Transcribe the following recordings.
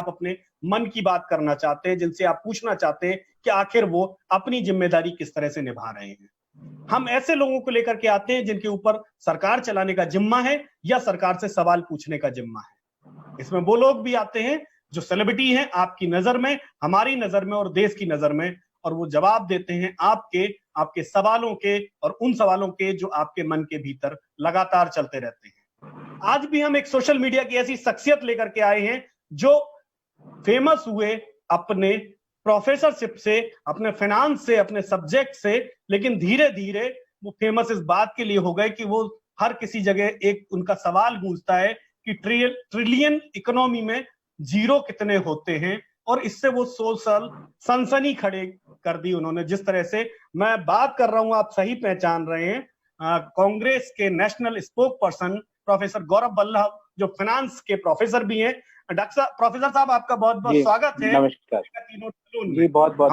आप अपने मन की बात करना चाहते हैं, जिनसे आप पूछना चाहते हैं कि आखिर वो अपनी जिम्मेदारी किस तरह से निभा रहे हैं। हम ऐसे लोगों को लेकर के आते हैं जिनके ऊपर सरकार चलाने का जिम्मा है या सरकार से सवाल पूछने का जिम्मा है। इसमें वो लोग भी आते हैं जो सेलिब्रिटी हैं आपकी नजर में, हमारी नजर में और देश की नजर में, और वो जवाब देते हैं आपके आपके सवालों के और उन सवालों के जो आपके मन के भीतर लगातार चलते रहते हैं। आज भी हम एक सोशल मीडिया की ऐसी शख्सियत लेकर के आए हैं जो फेमस हुए अपने प्रोफेसरशिप से, अपने फाइनेंस से, अपने सब्जेक्ट से, लेकिन धीरे धीरे वो फेमस इस बात के लिए हो गए कि वो हर किसी जगह एक उनका सवाल गूंजता है कि ट्रिलियन इकोनॉमी में जीरो कितने होते हैं, और इससे वो सोशल सनसनी खड़े कर दी उन्होंने। जिस तरह से मैं बात कर रहा हूं, आप सही पहचान रहे हैं, कांग्रेस के national spoke person professor Gaurav Vallabh, जो फाइनेंस के प्रोफेसर भी हैं। डॉक्टर प्रोफेसर साहब, आपका बहुत बहुत स्वागत है। नमस्कार जी, बहुत बहुत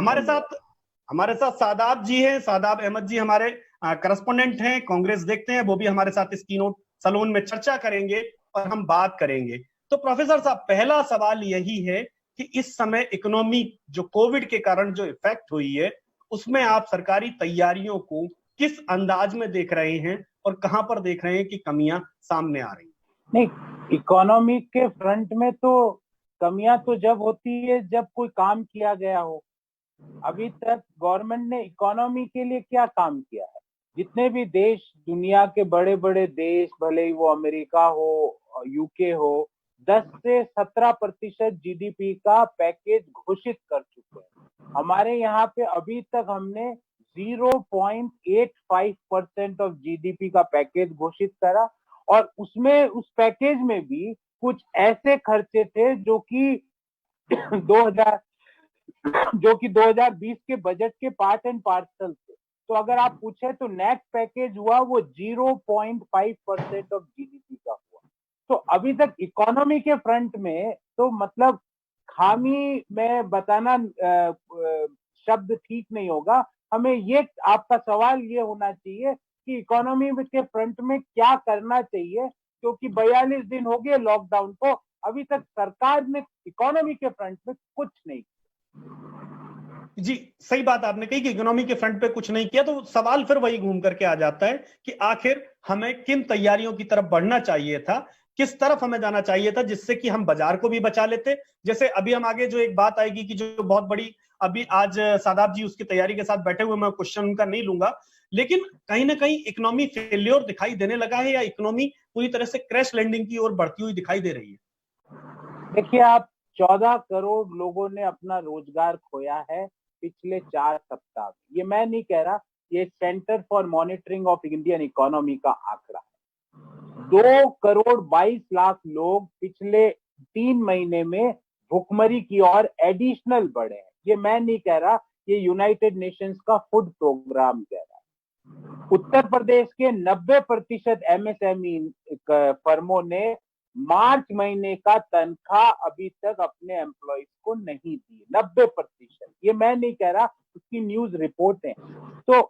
हमारे साथ सादाब जी हैं, सादाब अहमद जी हमारे करस्पोंडेंट हैं, कांग्रेस देखते हैं, वो भी हमारे साथ इस कीनोट सैलून में चर्चा करेंगे और हम बात करेंगे। तो प्रोफेसर साहब, पहला सवाल यही है कि इस समय इकोनॉमी जो कोविड के कारण जो इफेक्ट हुई है, उसमें आप सरकारी तैयारियों को किस अंदाज में देख रहे हैं और कहां पर देख रहे हैं कि कमियां सामने आ रही हैं? नहीं, इकोनॉमी के फ्रंट में तो कमियां तो जब होती है जब कोई काम किया गया हो। अभी तक गवर्नमेंट ने इकोनॉमी के लिए क्या काम किया है? जितने भी देश, दुनिया के बड़े बड़े देश, भले ही वो अमेरिका हो, यूके हो, 10 से 17% जीडीपी का पैकेज घोषित कर चुके हैं। हमारे यहाँ पे अभी तक हमने 0.85% ऑफ जीडीपी का पैकेज घोषित करा, और उसमें, उस पैकेज में भी कुछ ऐसे खर्चे थे जो कि 2020 के बजट के पार्ट एंड पार्सल थे। तो अगर आप पूछे तो नेट पैकेज हुआ वो 0.5% ऑफ जीडीपी का हुआ। तो अभी तक इकोनॉमी के फ्रंट में तो मतलब खामी में बताना शब्द ठीक नहीं होगा। हमें ये, आपका सवाल ये होना चाहिए कि इकोनॉमी के फ्रंट में क्या करना चाहिए, क्योंकि 42 दिन हो गए लॉकडाउन को, अभी तक सरकार ने इकोनॉमी के फ्रंट में कुछ नहीं। जी, सही बात आपने कही कि इकोनॉमी के फ्रंट पे कुछ नहीं किया। तो सवाल फिर वही घूम करके आ जाता है कि आखिर हमें किन तैयारियों की तरफ बढ़ना चाहिए था, किस तरफ हमें जाना चाहिए था, जिससे कि हम बाजार को भी बचा लेते। जैसे अभी हम आगे जो एक बात आएगी कि जो बहुत बड़ी, अभी आज सादाब जी उसकी तैयारी के साथ बैठे हुए, मैं क्वेश्चन उनका नहीं लूंगा, लेकिन कहीं ना कहीं इकोनॉमी फेल्योर दिखाई देने लगा है, या इकोनॉमी पूरी तरह से क्रैश लैंडिंग की ओर बढ़ती हुई दिखाई दे रही है? देखिए, आप 14 करोड़ लोगों ने अपना रोजगार खोया है पिछले 4 सप्ताह में। ये मैं नहीं कह रहा, ये centre for monitoring of Indian economy का आंकड़ा है। 2 करोड़ 22 लाख लोग पिछले 3 महीने में भुखमरी की ओर एडिशनल बढ़े हैं। ये मैं नहीं कह रहा, ये यूनाइटेड नेशंस का फूड प्रोग्राम कह रहा है। उत्तर प्रदेश के 90% एमएसएमई फर्मों ने मार्च महीने का तनख्वाह अभी तक अपने एम्प्लॉइज को नहीं दी। 90%, ये मैं नहीं कह रहा, उसकी न्यूज रिपोर्ट है। तो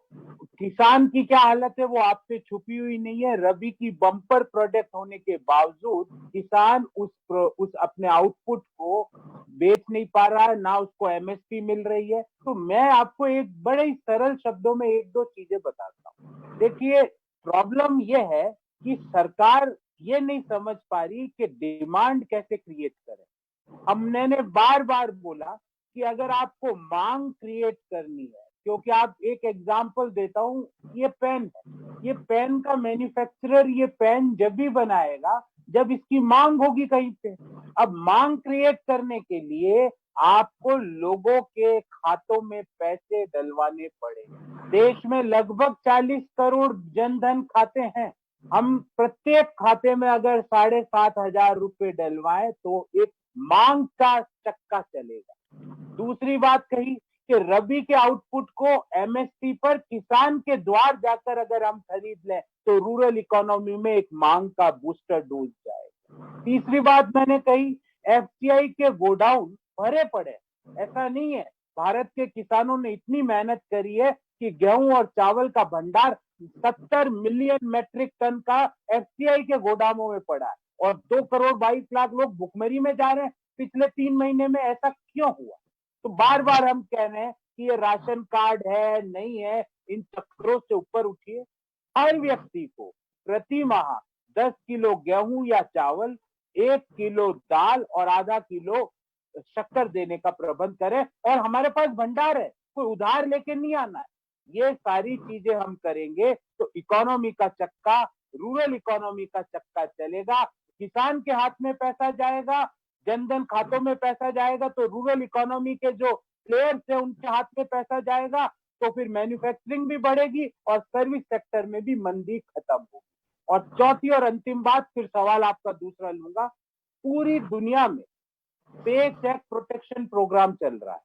किसान की क्या हालत है वो आपसे छुपी हुई नहीं है। रबी की बम्पर प्रोडक्ट होने के बावजूद किसान उस अपने आउटपुट को बेच नहीं पा रहा है, ना उसको एमएसपी मिल रही है। तो मैं आपको एक बड़े ही सरल शब्दों में 1-2 चीजें बताता हूँ। देखिए, प्रॉब्लम ये है कि सरकार ये नहीं समझ पा रही कि डिमांड कैसे क्रिएट करे। हमने बार बार बोला कि अगर आपको मांग क्रिएट करनी है, क्योंकि आप, एक एग्जांपल देता हूं, ये पेन है, ये पेन का मैन्युफैक्चरर ये पेन जब भी बनाएगा जब इसकी मांग होगी कहीं पे। अब मांग क्रिएट करने के लिए आपको लोगों के खातों में पैसे डलवाने पड़ेंगे। देश में लगभग 40 करोड़ जनधन खाते हैं। हम प्रत्येक खाते में अगर 7,500 रुपए डलवाएं तो एक मांग का चक्का चलेगा। दूसरी बात कही कि रबी के आउटपुट को एमएसपी पर किसान के द्वार जाकर अगर हम खरीद लें तो रूरल इकोनॉमी में एक मांग का बूस्टर डोज जाएगा। तीसरी बात मैंने कही, एफसीआई के गोडाउन भरे पड़े। ऐसा नहीं है, भारत के किसानों ने इतनी मेहनत करी है कि गेहूं और चावल का भंडार 70 मिलियन मेट्रिक टन का एफसीआई के गोदामों में पड़ा है, और 2 करोड़ 22 लाख लोग भुखमरी में जा रहे हैं। पिछले 3 महीने में ऐसा क्यों हुआ? तो बार बार हम कह रहे हैं कि ये राशन कार्ड है, नहीं है, इन चक्रों से ऊपर उठिए। हर व्यक्ति को प्रति माह 10 किलो गेहूं या चावल, 1 किलो दाल और आधा किलो शक्कर देने का प्रबंध करें। और हमारे पास भंडार है, कोई उधार लेके नहीं आना है। ये सारी चीजें हम करेंगे तो इकोनॉमी का चक्का, रूरल इकोनॉमी का चक्का चलेगा। किसान के हाथ में पैसा जाएगा, जनधन खातों में पैसा जाएगा, तो रूरल इकोनॉमी के जो प्लेयर्स है उनके हाथ में पैसा जाएगा, तो फिर मैन्युफैक्चरिंग भी बढ़ेगी और सर्विस सेक्टर में भी मंदी खत्म होगी। और चौथी और अंतिम बात, फिर सवाल आपका दूसरा लूंगा। पूरी दुनिया में पे चेक प्रोटेक्शन प्रोग्राम चल रहा है।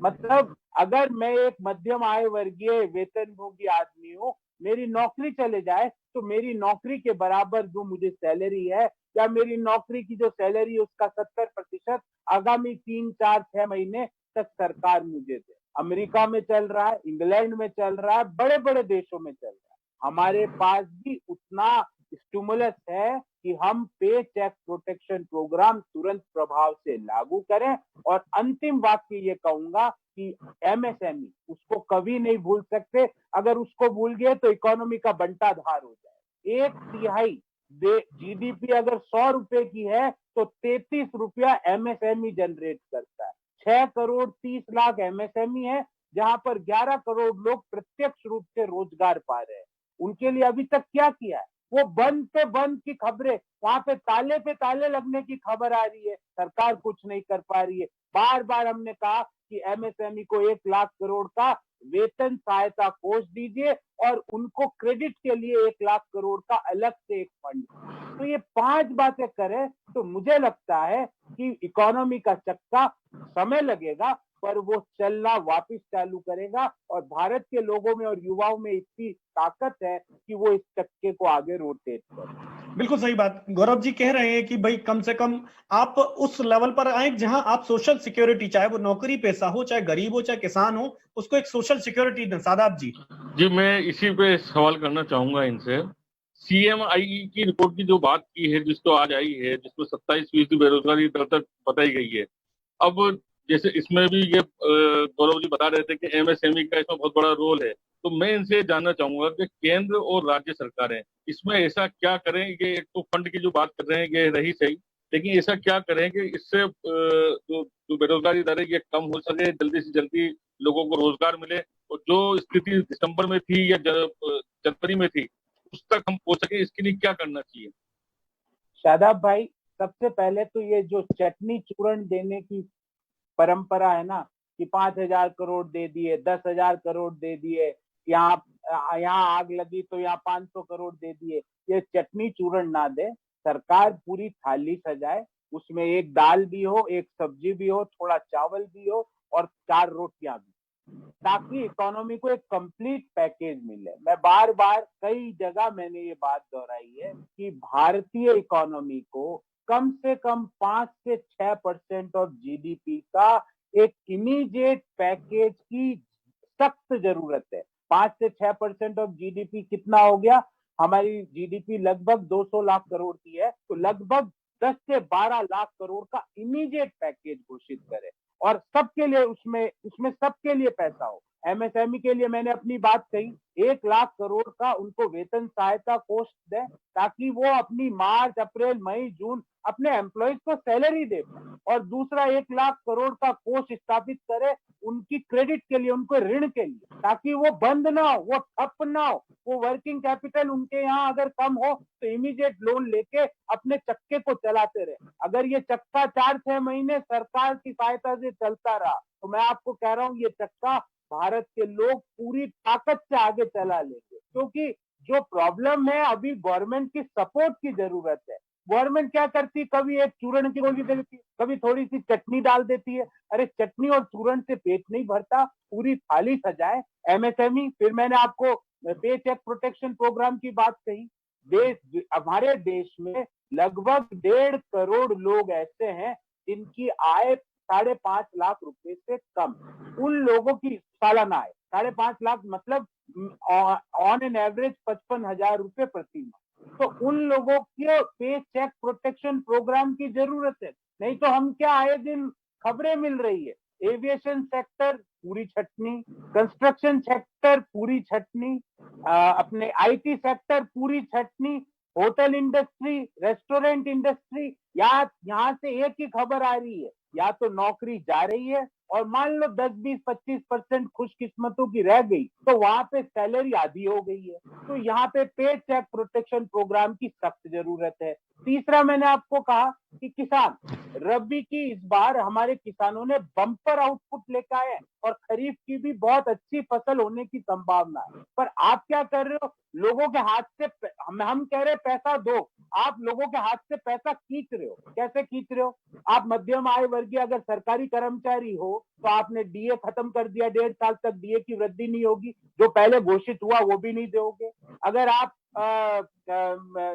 मतलब अगर मैं एक मध्यम आय वर्गीय वेतनभोगी आदमी हूँ, मेरी नौकरी चले जाए तो मेरी नौकरी के बराबर जो मुझे सैलरी है, या मेरी नौकरी की जो सैलरी है उसका 70% आगामी 3, 4, 6 महीने तक सरकार मुझे दे। अमेरिका में चल रहा है, इंग्लैंड में चल रहा है, बड़े बड़े देशों में चल रहा है। हमारे पास भी उतना स्टिमुलस है कि हम पे चेक प्रोटेक्शन प्रोग्राम तुरंत प्रभाव से लागू करें। और अंतिम वाक्य ये कहूंगा कि एमएसएमई उसको कभी नहीं भूल सकते। अगर उसको भूल गए तो इकोनॉमी का बंटाधार हो जाए। 1/3 जीडीपी अगर 100 रुपए की है तो 33 रुपया एमएसएमई जनरेट करता है। 6 करोड़ 30 लाख एमएसएमई है, जहां पर 11 करोड़ लोग प्रत्यक्ष रूप से रोजगार पा रहे हैं। उनके लिए अभी तक क्या किया है? वो बंद पे बंद की खबरें, वहां पे ताले लगने की खबर आ रही है, सरकार कुछ नहीं कर पा रही है। बार बार हमने कहा कि एमएसएमई को 1 लाख करोड़ का वेतन सहायता कोष दीजिए और उनको क्रेडिट के लिए 1 लाख करोड़ का अलग से एक फंड। तो ये 5 बातें करें तो मुझे लगता है कि इकोनॉमी का चक्का समय लगेगा पर वो चलना वापस चालू करेगा। और भारत के लोगों में और युवाओं में इतनी ताकत है कि वो इस चक्के को आगे रोटेट करें। बिल्कुल सही बात गौरव जी कह रहे हैं कि भाई कम से कम आप उस लेवल पर आए जहां आप सोशल सिक्योरिटी, चाहे वो नौकरी पेशा हो, चाहे गरीब हो, चाहे किसान हो, उसको एक सोशल सिक्योरिटी दें। सादाब जी, मैं इसी पे सवाल करना चाहूंगा इनसे। सीएमआई की रिपोर्ट की जो बात की है, जिसको आज आई है, जिसमें 27% बेरोजगारी दर तक बताई गई है। अब जैसे इसमें भी ये गौरव जी बता रहे थे कि एमएसएमई का इसमें बहुत बड़ा रोल है, तो मैं इनसे जानना चाहूंगा कि केंद्र और राज्य सरकारें इसमें ऐसा क्या करें। ये एक तो फंड की जो बात कर रहे हैं ये रही सही, लेकिन ऐसा क्या करें कि इससे जो बेरोजगारी दर है ये कम हो सके, जल्दी से जल्दी लोगों को रोजगार मिले, और जो स्थिति दिसंबर में थी या जनवरी में थी उस तक हम पहुंच सके। इसके लिए क्या करना चाहिए? शादाब भाई, सबसे पहले तो ये जो चटनी चूर्ण देने की परंपरा है ना, कि 5,000 करोड़ दे दिए, 10,000 करोड़ दे दिए, यहाँ आग लगी तो यहाँ 500 करोड़ दे दिए, ये चटनी चूर्ण ना दे। सरकार पूरी थाली सजाए, उसमें एक दाल भी हो, एक सब्जी भी हो, थोड़ा चावल भी हो और 4 रोटियां भी, ताकि इकोनॉमी को एक कंप्लीट पैकेज मिले। मैं बार बार कई जगह मैंने ये बात दोहराई है कि भारतीय इकोनॉमी को कम से कम 5 से 6% ऑफ जीडीपी का एक इमीडिएट पैकेज की सख्त जरूरत है। 5 से 6% ऑफ जीडीपी कितना हो गया? हमारी जीडीपी लगभग 200 लाख करोड़ की है, तो लगभग 10 से 12 लाख करोड़ का इमीडिएट पैकेज घोषित करे और सबके लिए उसमें सबके लिए पैसा हो। एमएसएमई के लिए मैंने अपनी बात कही, 1 लाख करोड़ का उनको वेतन सहायता कोष दे, ताकि वो अपनी मार्च, अप्रैल, मई, जून अपने एम्प्लॉइज को सैलरी दे। और दूसरा 1 लाख करोड़ का कोष स्थापित करे उनकी क्रेडिट के लिए, उनको ऋण के लिए, ताकि वो बंद ना हो, वो ठप ना हो। वो वर्किंग कैपिटल उनके यहाँ अगर कम हो तो इमीडिएट लोन लेके अपने चक्के को चलाते रहे। अगर ये चक्का 4-6 महीने सरकार की सहायता से चलता रहा तो मैं आपको कह रहा हूँ ये चक्का भारत के लोग पूरी ताकत से आगे चला लेंगे। क्योंकि जो प्रॉब्लम है, अभी गवर्नमेंट की सपोर्ट की जरूरत है। गवर्नमेंट क्या करती, कभी एक चूर्ण की गोली दे देती है, कभी थोड़ी सी चटनी डाल देती है। अरे चटनी और चूर्ण से पेट नहीं भरता, पूरी थाली सजाए। एमएसएमई, फिर मैंने आपको पे चेक प्रोटेक्शन प्रोग्राम की बात कही। हमारे देश में लगभग 1.5 करोड़ लोग ऐसे हैं जिनकी आय 5.5 लाख रुपए से कम। उन लोगों की सालाना आय 5.5 लाख, मतलब ऑन एन एवरेज 55,000 रुपए प्रति माह। तो उन लोगों को पे चेक प्रोटेक्शन प्रोग्राम की जरूरत है। नहीं तो हम क्या, आए दिन खबरें मिल रही है, एविएशन सेक्टर पूरी छटनी, कंस्ट्रक्शन सेक्टर पूरी छटनी, अपने आईटी सेक्टर पूरी छटनी, होटल इंडस्ट्री, रेस्टोरेंट इंडस्ट्री, यहाँ से एक ही खबर आ रही है, या तो नौकरी जा रही है और मान लो 10-20-25% खुशकिस्मतों की रह गई तो वहां पे सैलरी आधी हो गई है। तो यहाँ पे पे चेक प्रोटेक्शन प्रोग्राम की सख्त जरूरत है। तीसरा, मैंने आपको कहा कि किसान, रबी की इस बार हमारे किसानों ने बम्पर आउटपुट लेकर आए और खरीफ की भी बहुत अच्छी फसल होने की संभावना है। पर आप क्या कर रहे हो, लोगों के हाथ से, हम कह रहे पैसा दो, आप लोगों के हाथ से पैसा खींच रहे हो। कैसे खींच रहे हो? आप मध्यम आय वर्गीय अगर सरकारी कर्मचारी हो तो आपने डीए खत्म कर दिया, 1.5 साल तक डीए की वृद्धि नहीं होगी, जो पहले घोषित हुआ वो भी नहीं दोगे। अगर आप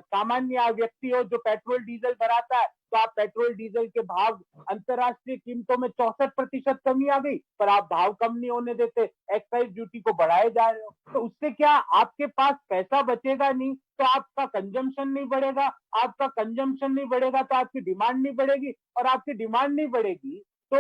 सामान्य व्यक्ति हो जो पेट्रोल डीजल भराता है तो आप पेट्रोल डीजल के भाव अंतरराष्ट्रीय कीमतों में 64% कमी आ गई, पर आप भाव कम नहीं होने देते, एक्साइज ड्यूटी को बढ़ाए जा रहे हो। तो उससे क्या, आपके पास पैसा बचेगा नहीं तो आपका कंजम्पशन नहीं बढ़ेगा, आपका कंजम्पशन नहीं बढ़ेगा तो आपकी डिमांड नहीं बढ़ेगी, और आपकी डिमांड नहीं बढ़ेगी तो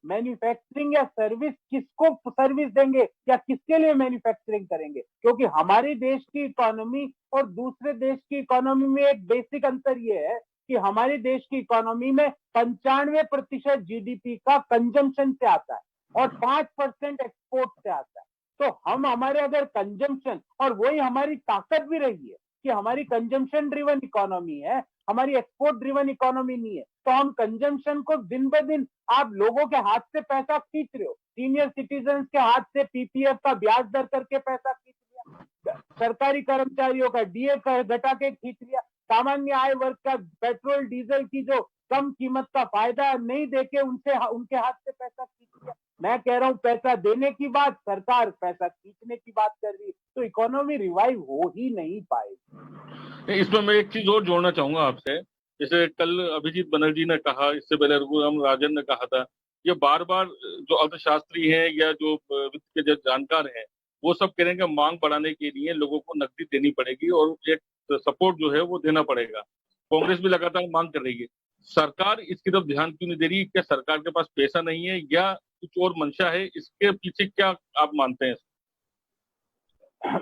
मैन्युफैक्चरिंग या सर्विस, किसको सर्विस देंगे या किसके लिए मैन्युफैक्चरिंग करेंगे? क्योंकि हमारी देश की इकोनॉमी और दूसरे देश की इकोनॉमी में एक बेसिक अंतर यह है कि हमारे देश की इकोनॉमी में 95% जीडीपी का कंजम्पशन से आता है और 5% एक्सपोर्ट से आता है। तो हम, हमारे अगर कंजम्पशन, और वही हमारी ताकत भी रही है कि हमारी कंजम्पशन ड्रिवन इकोनॉमी है, हमारी एक्सपोर्ट ड्रिवन इकोनॉमी नहीं है, तो हम कंजम्पशन को दिन ब दिन, आप लोगों के हाथ से पैसा खींच रहे हो, सीनियर सिटीजन के हाथ से पीपीएफ का ब्याज दर करके पैसा खींच लिया, सरकारी कर्मचारियों का डीए घटा के खींच लिया, सामान्य आय वर्ग का पेट्रोल डीजल की जो कम कीमत का फायदा नहीं देके उनके हाथ से पैसा खींच लिया। मैं कह रहा हूं, पैसा देने की बात, सरकार पैसा खींचने की बात कर रही है, तो इकोनॉमी रिवाइव हो ही नहीं पाएगी। इसमें मैं एक चीज और जोड़ना चाहूंगा आपसे। जैसे कल अभिजीत बनर्जी ने कहा, इससे पहले रघुराम राजन ने कहा था, ये बार बार जो अर्थशास्त्री हैं या जो वित्त के जो जानकार हैं वो सब कह रहे हैं कि मांग बढ़ाने के लिए लोगों को नकदी देनी पड़ेगी और एक सपोर्ट जो है वो देना पड़ेगा। कांग्रेस भी लगातार मांग कर रही है, सरकार इसकी तरफ ध्यान क्यों नहीं दे रही? क्या सरकार के पास पैसा नहीं है या कुछ और मंशा है? इसके पीछे क्या आप मानते हैं?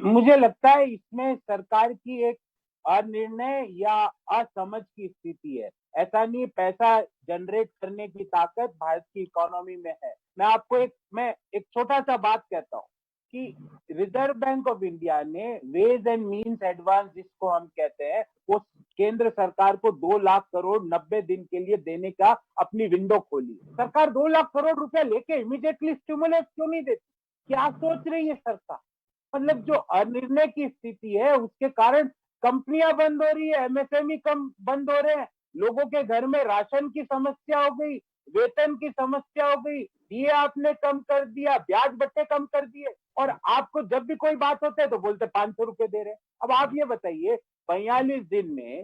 मुझे लगता है इसमें सरकार की एक अनिर्णय या असमझ की स्थिति है। ऐसा नहीं, पैसा जनरेट करने की ताकत भारत की इकोनॉमी में है। मैं आपको एक छोटा सा बात कहता हूँ कि रिजर्व बैंक ऑफ इंडिया ने वेज एंड मीन्स एडवांस, जिसको हम कहते हैं, वो केंद्र सरकार को 2 लाख करोड़ 90 दिन के लिए देने का अपनी विंडो खोली। सरकार 2 लाख करोड़ रुपया लेके इमीडिएटली स्टिमुलेट क्यों नहीं देती? क्या सोच रही है सरकार? मतलब जो अनिर्णय की स्थिति है उसके कारण कंपनियां बंद हो रही है, एमएसएमई कम बंद हो रहे हैं, लोगों के घर में राशन की समस्या हो गई, वेतन की समस्या हो गई, डीए आपने कम कर दिया, ब्याज बट्टे कम कर दिए, और आपको जब भी कोई बात होती है तो बोलते 500 रुपए दे रहे हैं। अब आप ये बताइए, 45 दिन में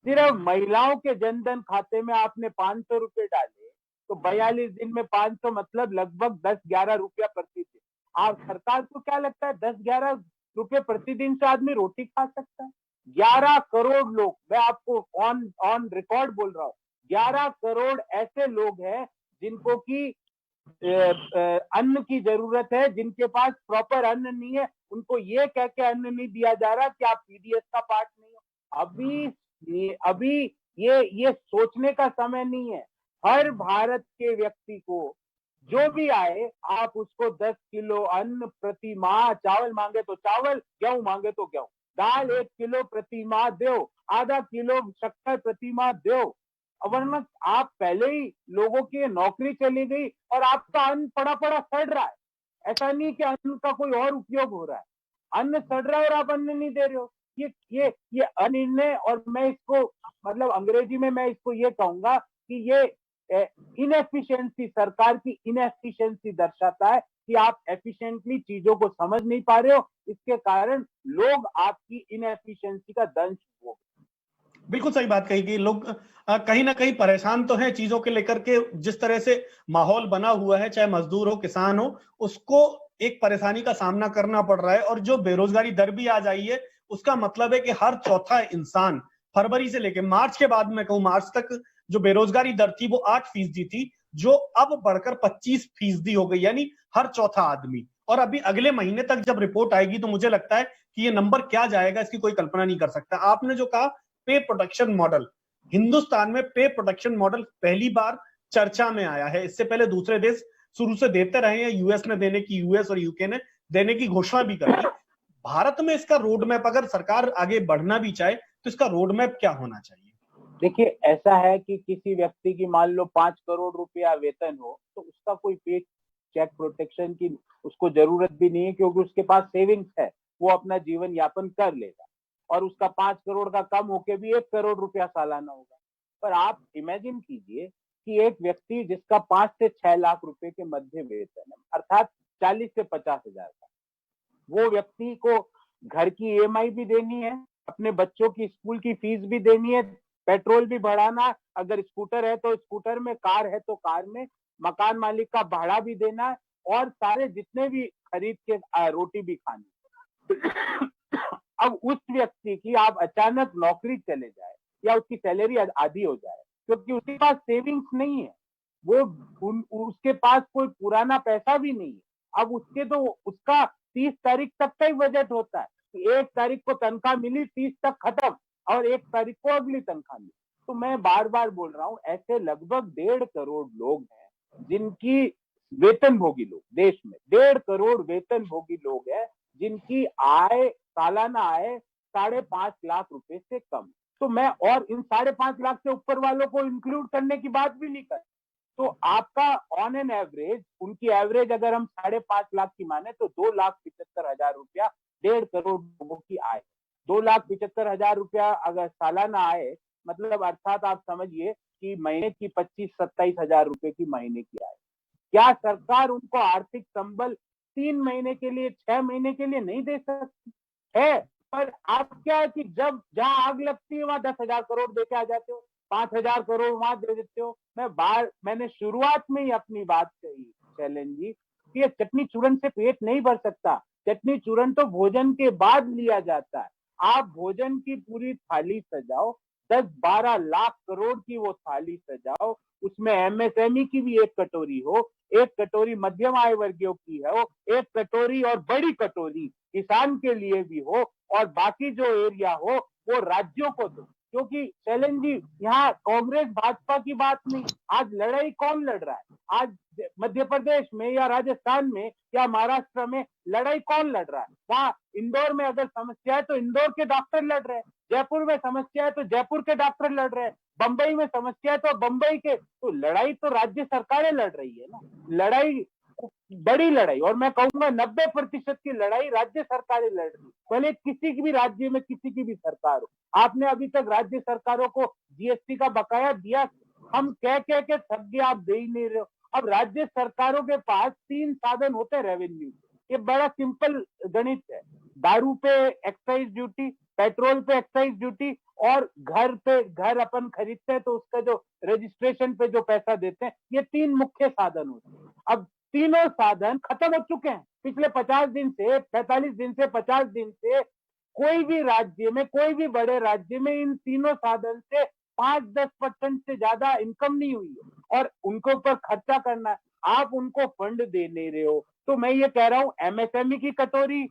सिर्फ महिलाओं के जनधन खाते में आपने 500 रुपए डाले, तो 42 दिन में 500 मतलब लगभग 10-11 रुपया प्रतिदिन। आप, सरकार को क्या लगता है 10-11 रुपए प्रतिदिन से आदमी रोटी खा सकता है? 11 करोड़ लोग, मैं आपको ऑन रिकॉर्ड बोल रहा हूँ, 11 करोड़ ऐसे लोग हैं जिनको की अन्न की जरूरत है, जिनके पास प्रॉपर अन्न नहीं है, उनको ये कह के अन्न नहीं दिया जा रहा कि आप पीडीएस का पार्ट नहीं हो। अभी ये सोचने का समय नहीं है। हर भारत के व्यक्ति को जो भी आए, आप उसको 10 किलो अन्न प्रति माह, चावल मांगे तो चावल, गेहूं मांगे तो गेहूं, दाल 1 किलो प्रति माह दो, आधा किलो शक्कर प्रति माह दो, वरना आप पहले ही लोगों की नौकरी चली गई और आपका अन्न पड़ा सड़ रहा है। ऐसा नहीं कि अन्न का कोई और उपयोग हो रहा है, अन्न सड़ रहा है और आप अन्न नहीं दे रहे हो। ये अनिर्णय, और मैं इसको, मतलब अंग्रेजी में मैं इसको ये कहूंगा कि ये इनएफिशिएंसी, सरकार की इनएफिशिएंसी दर्शाता है कि आप एफिशिएंटली चीजों को समझ नहीं पा रहे हो, इसके कारण लोग आपकी इनएफिशिएंसी का दंश हो। बिल्कुल सही बात कही कि लोग कहीं ना कहीं परेशान तो हैं चीजों के लेकर के। जिस तरह से माहौल बना हुआ है, चाहे मजदूर हो, किसान हो, उसको एक परेशानी का सामना करना पड़ रहा है। और जो बेरोजगारी दर भी आ जाई है, उसका मतलब है कि हर चौथा इंसान फरवरी से लेकर मार्च के बाद, मैं कहूं मार्च तक जो बेरोजगारी दर थी वो 8% थी, जो अब बढ़कर 25% हो गई, यानी हर चौथा आदमी। और अभी अगले महीने तक जब रिपोर्ट आएगी तो मुझे लगता है कि ये नंबर क्या जाएगा इसकी कोई कल्पना नहीं कर सकता। आपने जो कहा पे प्रोटेक्शन मॉडल, हिंदुस्तान में पे प्रोटेक्शन मॉडल पहली बार चर्चा में आया है। इससे पहले दूसरे देश शुरू से देते रहे हैं, यूएस और यूके ने देने की घोषणा भी कर दी। भारत में इसका रोड मैप, अगर सरकार आगे बढ़ना भी चाहे तो इसका रोड मैप क्या होना चाहिए? देखिए, ऐसा है कि किसी व्यक्ति की मान लो 5 करोड़ रुपया वेतन हो तो उसका कोई पे चेक प्रोटेक्शन की उसको जरूरत भी नहीं है, क्योंकि उसके पास सेविंग्स है, वो अपना जीवन यापन कर लेगा और उसका 5 करोड़ का कम होके भी 1 करोड़ रुपया सालाना होगा। पर आप इमेजिन कीजिए कि एक व्यक्ति जिसका 5 से 6 लाख रुपए के मध्य वेतन है, अर्थात 40 से 50 हजार का, वो व्यक्ति को घर की ईएमआई भी देनी है, अपने बच्चों की स्कूल की फीस भी देनी है, पेट्रोल भी बढ़ाना, अगर स्कूटर है तो स्कूटर में, कार है तो कार में, मकान मालिक का भाड़ा भी देना है और सारे जितने भी खरीद के रोटी भी खानी। अब उस व्यक्ति की आप अचानक नौकरी चले जाए या उसकी सैलरी आधी हो जाए, क्योंकि उसके पास सेविंग्स नहीं है, उसके पास कोई पुराना पैसा भी नहीं है। अब उसका 30 तारीख तक का ही बजट होता है कि 1 तारीख को तनख्वाह मिली, 30 तक खत्म, और 1 तारीख को अगली तनख्वाह मिली। तो मैं बार बार बोल रहा हूं, ऐसे लगभग 1.5 करोड़ लोग हैं जिनकी वेतनभोगी लोग, देश में 1.5 करोड़ वेतनभोगी लोग हैं जिनकी आय, सालाना आय 5.5 लाख रुपए से कम। तो मैं और इन 5.5 लाख से ऊपर वालों को इंक्लूड करने की बात भी नहीं कर। तो आपका ऑन एन एवरेज, उनकी एवरेज अगर हम 5.5 लाख की माने तो 2,75,000 रुपया 1.5 करोड़ लोगों की आय। 2,75,000 रुपया अगर सालाना आए, मतलब अर्थात आप समझिए कि महीने की 25-27 हजार रुपए की महीने की आय। क्या सरकार उनको आर्थिक संबल 3 महीने के लिए, 6 महीने के लिए नहीं दे सकती है? पर आप क्या है कि जब जहां आग लगती है वहां 10,000 करोड़ देके आ जाते हो, 5,000 करोड़ वहां दे देते हो। मैंने शुरुआत में ही अपनी बात कही शैलेंद्र जी कि ये चटनी चूरन से पेट नहीं भर सकता। चटनी चूरन तो भोजन के बाद लिया जाता है। आप भोजन की पूरी थाली सजाओ, 10-12 लाख करोड़ की वो थाली सजाओ, उसमें एमएसएमई की भी 1 कटोरी हो, 1 कटोरी मध्यम आय वर्गीयों की हो, 1 कटोरी और बड़ी कटोरी किसान के लिए भी हो, और बाकी जो एरिया हो वो राज्यों को दो। क्योंकि शैलेंद्र जी, यहाँ कांग्रेस भाजपा की बात नहीं, आज लड़ाई कौन लड़ रहा है? आज मध्य प्रदेश में या राजस्थान में या महाराष्ट्र में लड़ाई कौन लड़ रहा है? वहां इंदौर में अगर समस्या है तो इंदौर के डॉक्टर लड़ रहे हैं, जयपुर में समस्या है तो जयपुर के डॉक्टर लड़ रहे हैं, बंबई में समस्या है तो बंबई के। तो लड़ाई तो राज्य सरकारें लड़ रही है ना, लड़ाई, बड़ी लड़ाई, और मैं कहूंगा 90% की लड़ाई राज्य सरकारें लड़ रही है, भले किसी की भी राज्य में किसी की भी सरकार हो। आपने अभी तक राज्य सरकारों को जीएसटी का बकाया दिया? हम कह के थक गए, आप दे ही नहीं रहे हो। अब राज्य सरकारों के पास 3 साधन होते हैं रेवेन्यू। ये बड़ा सिंपल गणित है, दारू पे एक्साइज ड्यूटी, पेट्रोल पे एक्साइज ड्यूटी, और घर अपन खरीदते हैं तो उसका जो रजिस्ट्रेशन पे जो पैसा देते हैं, ये 3 मुख्य साधन होते हैं। अब तीनों साधन खत्म हो चुके हैं पिछले 50 दिन से, 45 दिन से, 50 दिन से। कोई भी राज्य में, कोई भी बड़े राज्य में इन तीनों साधन से 5-10% से ज्यादा इनकम नहीं हुई है, और उनके ऊपर खर्चा करना है, आप उनको फंड दे नहीं रहे हो। तो मैं ये कह रहा हूं, एमएसएमई की कटोरी,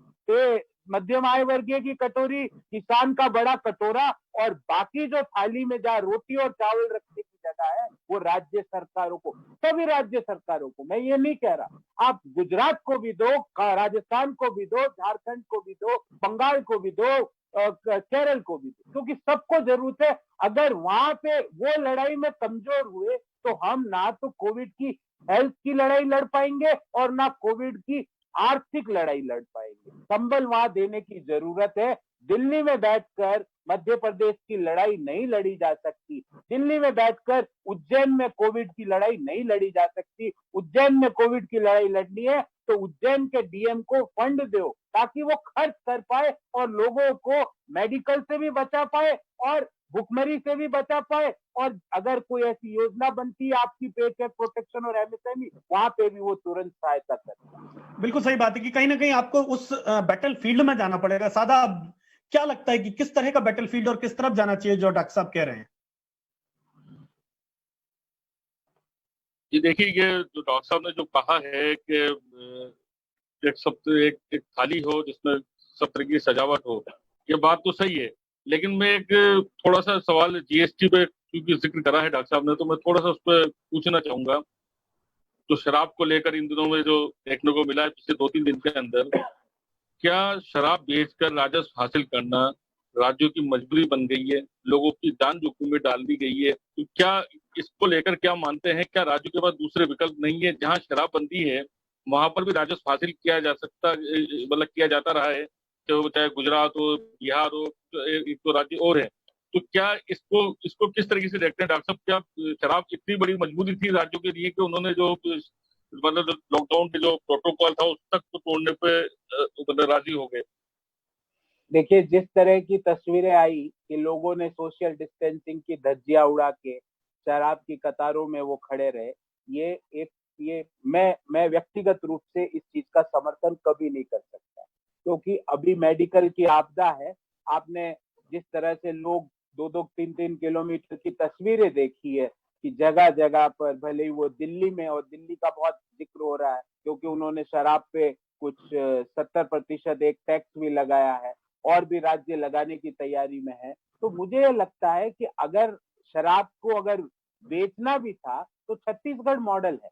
मध्यम आय वर्गीय की कटोरी, किसान का बड़ा कटोरा, और बाकी जो थाली में जहाँ रोटी और चावल रखने की जगह है वो राज्य सरकारों को, सभी राज्य सरकारों को। मैं ये नहीं कह रहा, आप गुजरात को भी दो, राजस्थान को भी दो, झारखंड को भी दो, बंगाल को भी दो, केरल को भी दो, क्योंकि सबको जरूरत है। अगर वहां पे वो लड़ाई में कमजोर हुए तो हम ना तो कोविड की हेल्थ की लड़ाई लड़ पाएंगे और ना कोविड की आर्थिक लड़ाई लड़ पाएंगे। संबल वहां देने की जरूरत है। दिल्ली में बैठकर मध्य प्रदेश की लड़ाई नहीं लड़ी जा सकती, दिल्ली में बैठकर उज्जैन में कोविड की लड़ाई नहीं लड़ी जा सकती। उज्जैन में कोविड की लड़ाई लड़नी है तो उज्जैन के डीएम को फंड दो ताकि वो खर्च कर पाए और लोगों को मेडिकल से भी बचा पाए और भुखमरी से भी बचा पाए। और अगर कोई ऐसी योजना बनती है आपकी पे चेक प्रोटेक्शन और एमएसएमई, वहां पे भी वो तुरंत सहायता करता है। बिल्कुल सही बात है कि कहीं ना कहीं आपको उस बैटल फील्ड में जाना पड़ेगा। सादा, क्या लगता है कि किस तरह का बैटल फील्ड और किस तरफ जाना चाहिए जो डॉक्टर साहब कह रहे हैं? जी देखिए, ये जो डॉक्टर साहब ने जो कहा है कि एक थाली हो जिसमें सब तरह की सजावट हो, ये बात तो सही है। लेकिन मैं एक थोड़ा सा सवाल जीएसटी पे क्योंकि जिक्र करा है डॉक्टर साहब ने, तो मैं थोड़ा सा उस पर पूछना चाहूंगा। जो शराब को लेकर इन दिनों में जो देखने को मिला है पिछले 2-3 दिन के अंदर, क्या शराब बेचकर राजस्व हासिल करना राज्यों की मजबूरी बन गई है, लोगों की जान जोखिम में डाल दी गई है? तो क्या इसको लेकर क्या मानते हैं, क्या राज्यों के पास दूसरे विकल्प नहीं है? जहां शराबबंदी है वहां पर भी राजस्व हासिल किया जा सकता, मतलब किया जाता रहा है, चाहे गुजरात हो, बिहार हो, तो एक तो राज्य और है। तो क्या इसको इसको किस तरीके से देखते हैं डॉक्टर साहब? क्या शराब इतनी बड़ी मजबूरी थी राज्यों के लिए कि उन्होंने जो मतलब लॉकडाउन के जो प्रोटोकॉल था उस तक तो तोड़ने पे मतलब राजी हो गए? देखिए, जिस तरह की तस्वीरें आई कि लोगों ने सोशल डिस्टेंसिंग की धज्जियां उड़ा के शराब की कतारों में वो खड़े रहे, ये एक ये मैं व्यक्तिगत रूप से इस चीज का समर्थन कभी नहीं कर सकता, क्योंकि अभी मेडिकल की आपदा है। आपने जिस तरह से लोग 2-2 3-3 किलोमीटर की तस्वीरें देखी है कि जगह जगह पर, भले ही वो दिल्ली में, और दिल्ली का बहुत जिक्र हो रहा है क्योंकि उन्होंने शराब पे कुछ 70% एक टैक्स भी लगाया है, और भी राज्य लगाने की तैयारी में है। तो मुझे लगता है कि अगर शराब को अगर बेचना भी था तो छत्तीसगढ़ मॉडल है।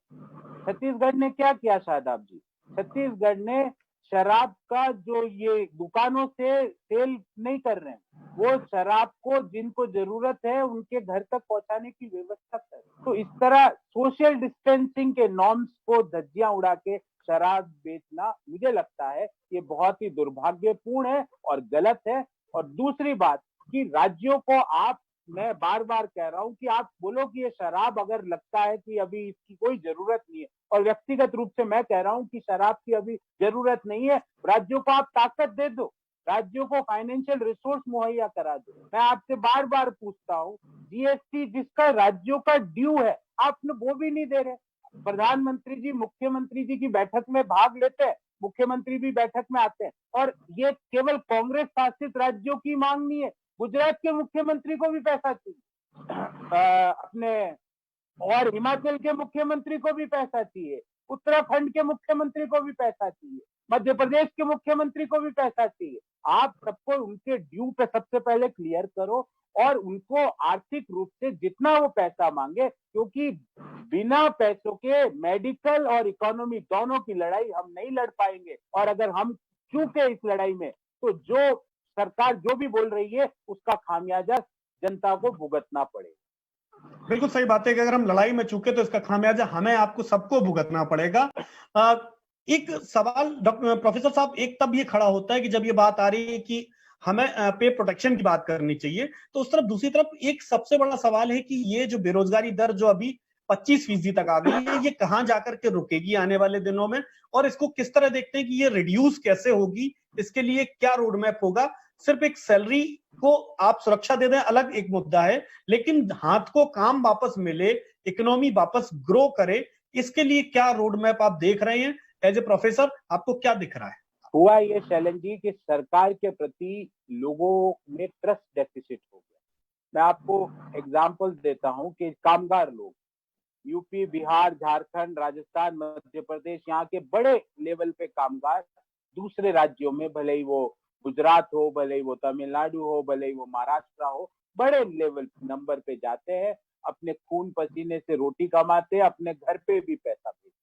छत्तीसगढ़ ने क्या किया शादाब जी? छत्तीसगढ़ ने शराब का जो ये दुकानों से सेल नहीं कर रहे हैं, वो शराब को जिनको जरूरत है उनके घर तक पहुंचाने की व्यवस्था कर। तो इस तरह सोशल डिस्टेंसिंग के नॉर्म्स को धज्जियां उड़ा के शराब बेचना, मुझे लगता है ये बहुत ही दुर्भाग्यपूर्ण है और गलत है। और दूसरी बात कि राज्यों को आप, मैं बार बार कह रहा हूं कि आप बोलो कि ये शराब अगर लगता है कि अभी इसकी कोई जरूरत नहीं है, और व्यक्तिगत रूप से मैं कह रहा हूं कि शराब की अभी जरूरत नहीं है, राज्यों को आप ताकत दे दो, राज्यों को फाइनेंशियल रिसोर्स मुहैया करा दो। मैं आपसे बार बार पूछता हूं, जीएसटी जिसका राज्यों का ड्यू है, आपने वो भी नहीं दे रहे। प्रधानमंत्री जी मुख्यमंत्री जी की बैठक में भाग लेते हैं, मुख्यमंत्री भी बैठक में आते हैं, और ये केवल कांग्रेस शासित राज्यों की मांग नहीं है, गुजरात के मुख्यमंत्री को भी पैसा चाहिए, अपने और हिमाचल के मुख्यमंत्री को भी पैसा चाहिए, उत्तराखंड के मुख्यमंत्री को भी पैसा चाहिए, मध्य प्रदेश के मुख्यमंत्री को भी पैसा चाहिए। आप सबको उनके ड्यू पे सबसे पहले क्लियर करो, और उनको आर्थिक रूप से जितना वो पैसा मांगे, क्योंकि बिना पैसों के मेडिकल और इकोनॉमी दोनों की लड़ाई हम नहीं लड़ पाएंगे। और अगर हम चूके इस लड़ाई में, तो जो सरकार जो भी बोल रही है उसका खामियाजा जनता को भुगतना पड़ेगा। बिल्कुल सही बात है कि अगर हम लड़ाई में चूके तो इसका खामियाजा हमें आपको सबको भुगतना पड़ेगा। एक सवाल प्रोफेसर साहब, एक तब ये खड़ा होता है कि जब ये बात आ रही है कि हमें पे प्रोटेक्शन की बात करनी चाहिए, तो उस तरफ दूसरी तरफ एक सबसे बड़ा सवाल है कि ये जो बेरोजगारी दर जो अभी 25% तक आ गई है, ये कहां जाकर के रुकेगी आने वाले दिनों में, और इसको किस तरह देखते हैं कि ये रिड्यूस कैसे होगी, इसके लिए क्या रोड मैप होगा? सिर्फ एक सैलरी को आप सुरक्षा दे दें अलग एक मुद्दा है, लेकिन हाथ को काम वापस मिले, इकोनॉमी वापस ग्रो करे, इसके लिए क्या रोड मैप आप देख रहे हैं? एज ए प्रोफेसर आपको क्या दिख रहा है? हुआ ये शैलन जी कि सरकार के प्रति लोगों में ट्रस्ट डेफिसिट हो गया। मैं आपको एग्जांपल देता हूं कि कामगार लोग यूपी, बिहार, झारखंड, राजस्थान, मध्य प्रदेश, यहाँ के बड़े लेवल पे कामगार दूसरे राज्यों में, भले ही वो गुजरात हो, भले ही वो तमिलनाडु हो, भले ही वो महाराष्ट्र हो, बड़े लेवल नंबर पे जाते हैं, अपने खून पसीने से रोटी कमाते हैं, अपने घर पे भी पैसा भेजते हैं।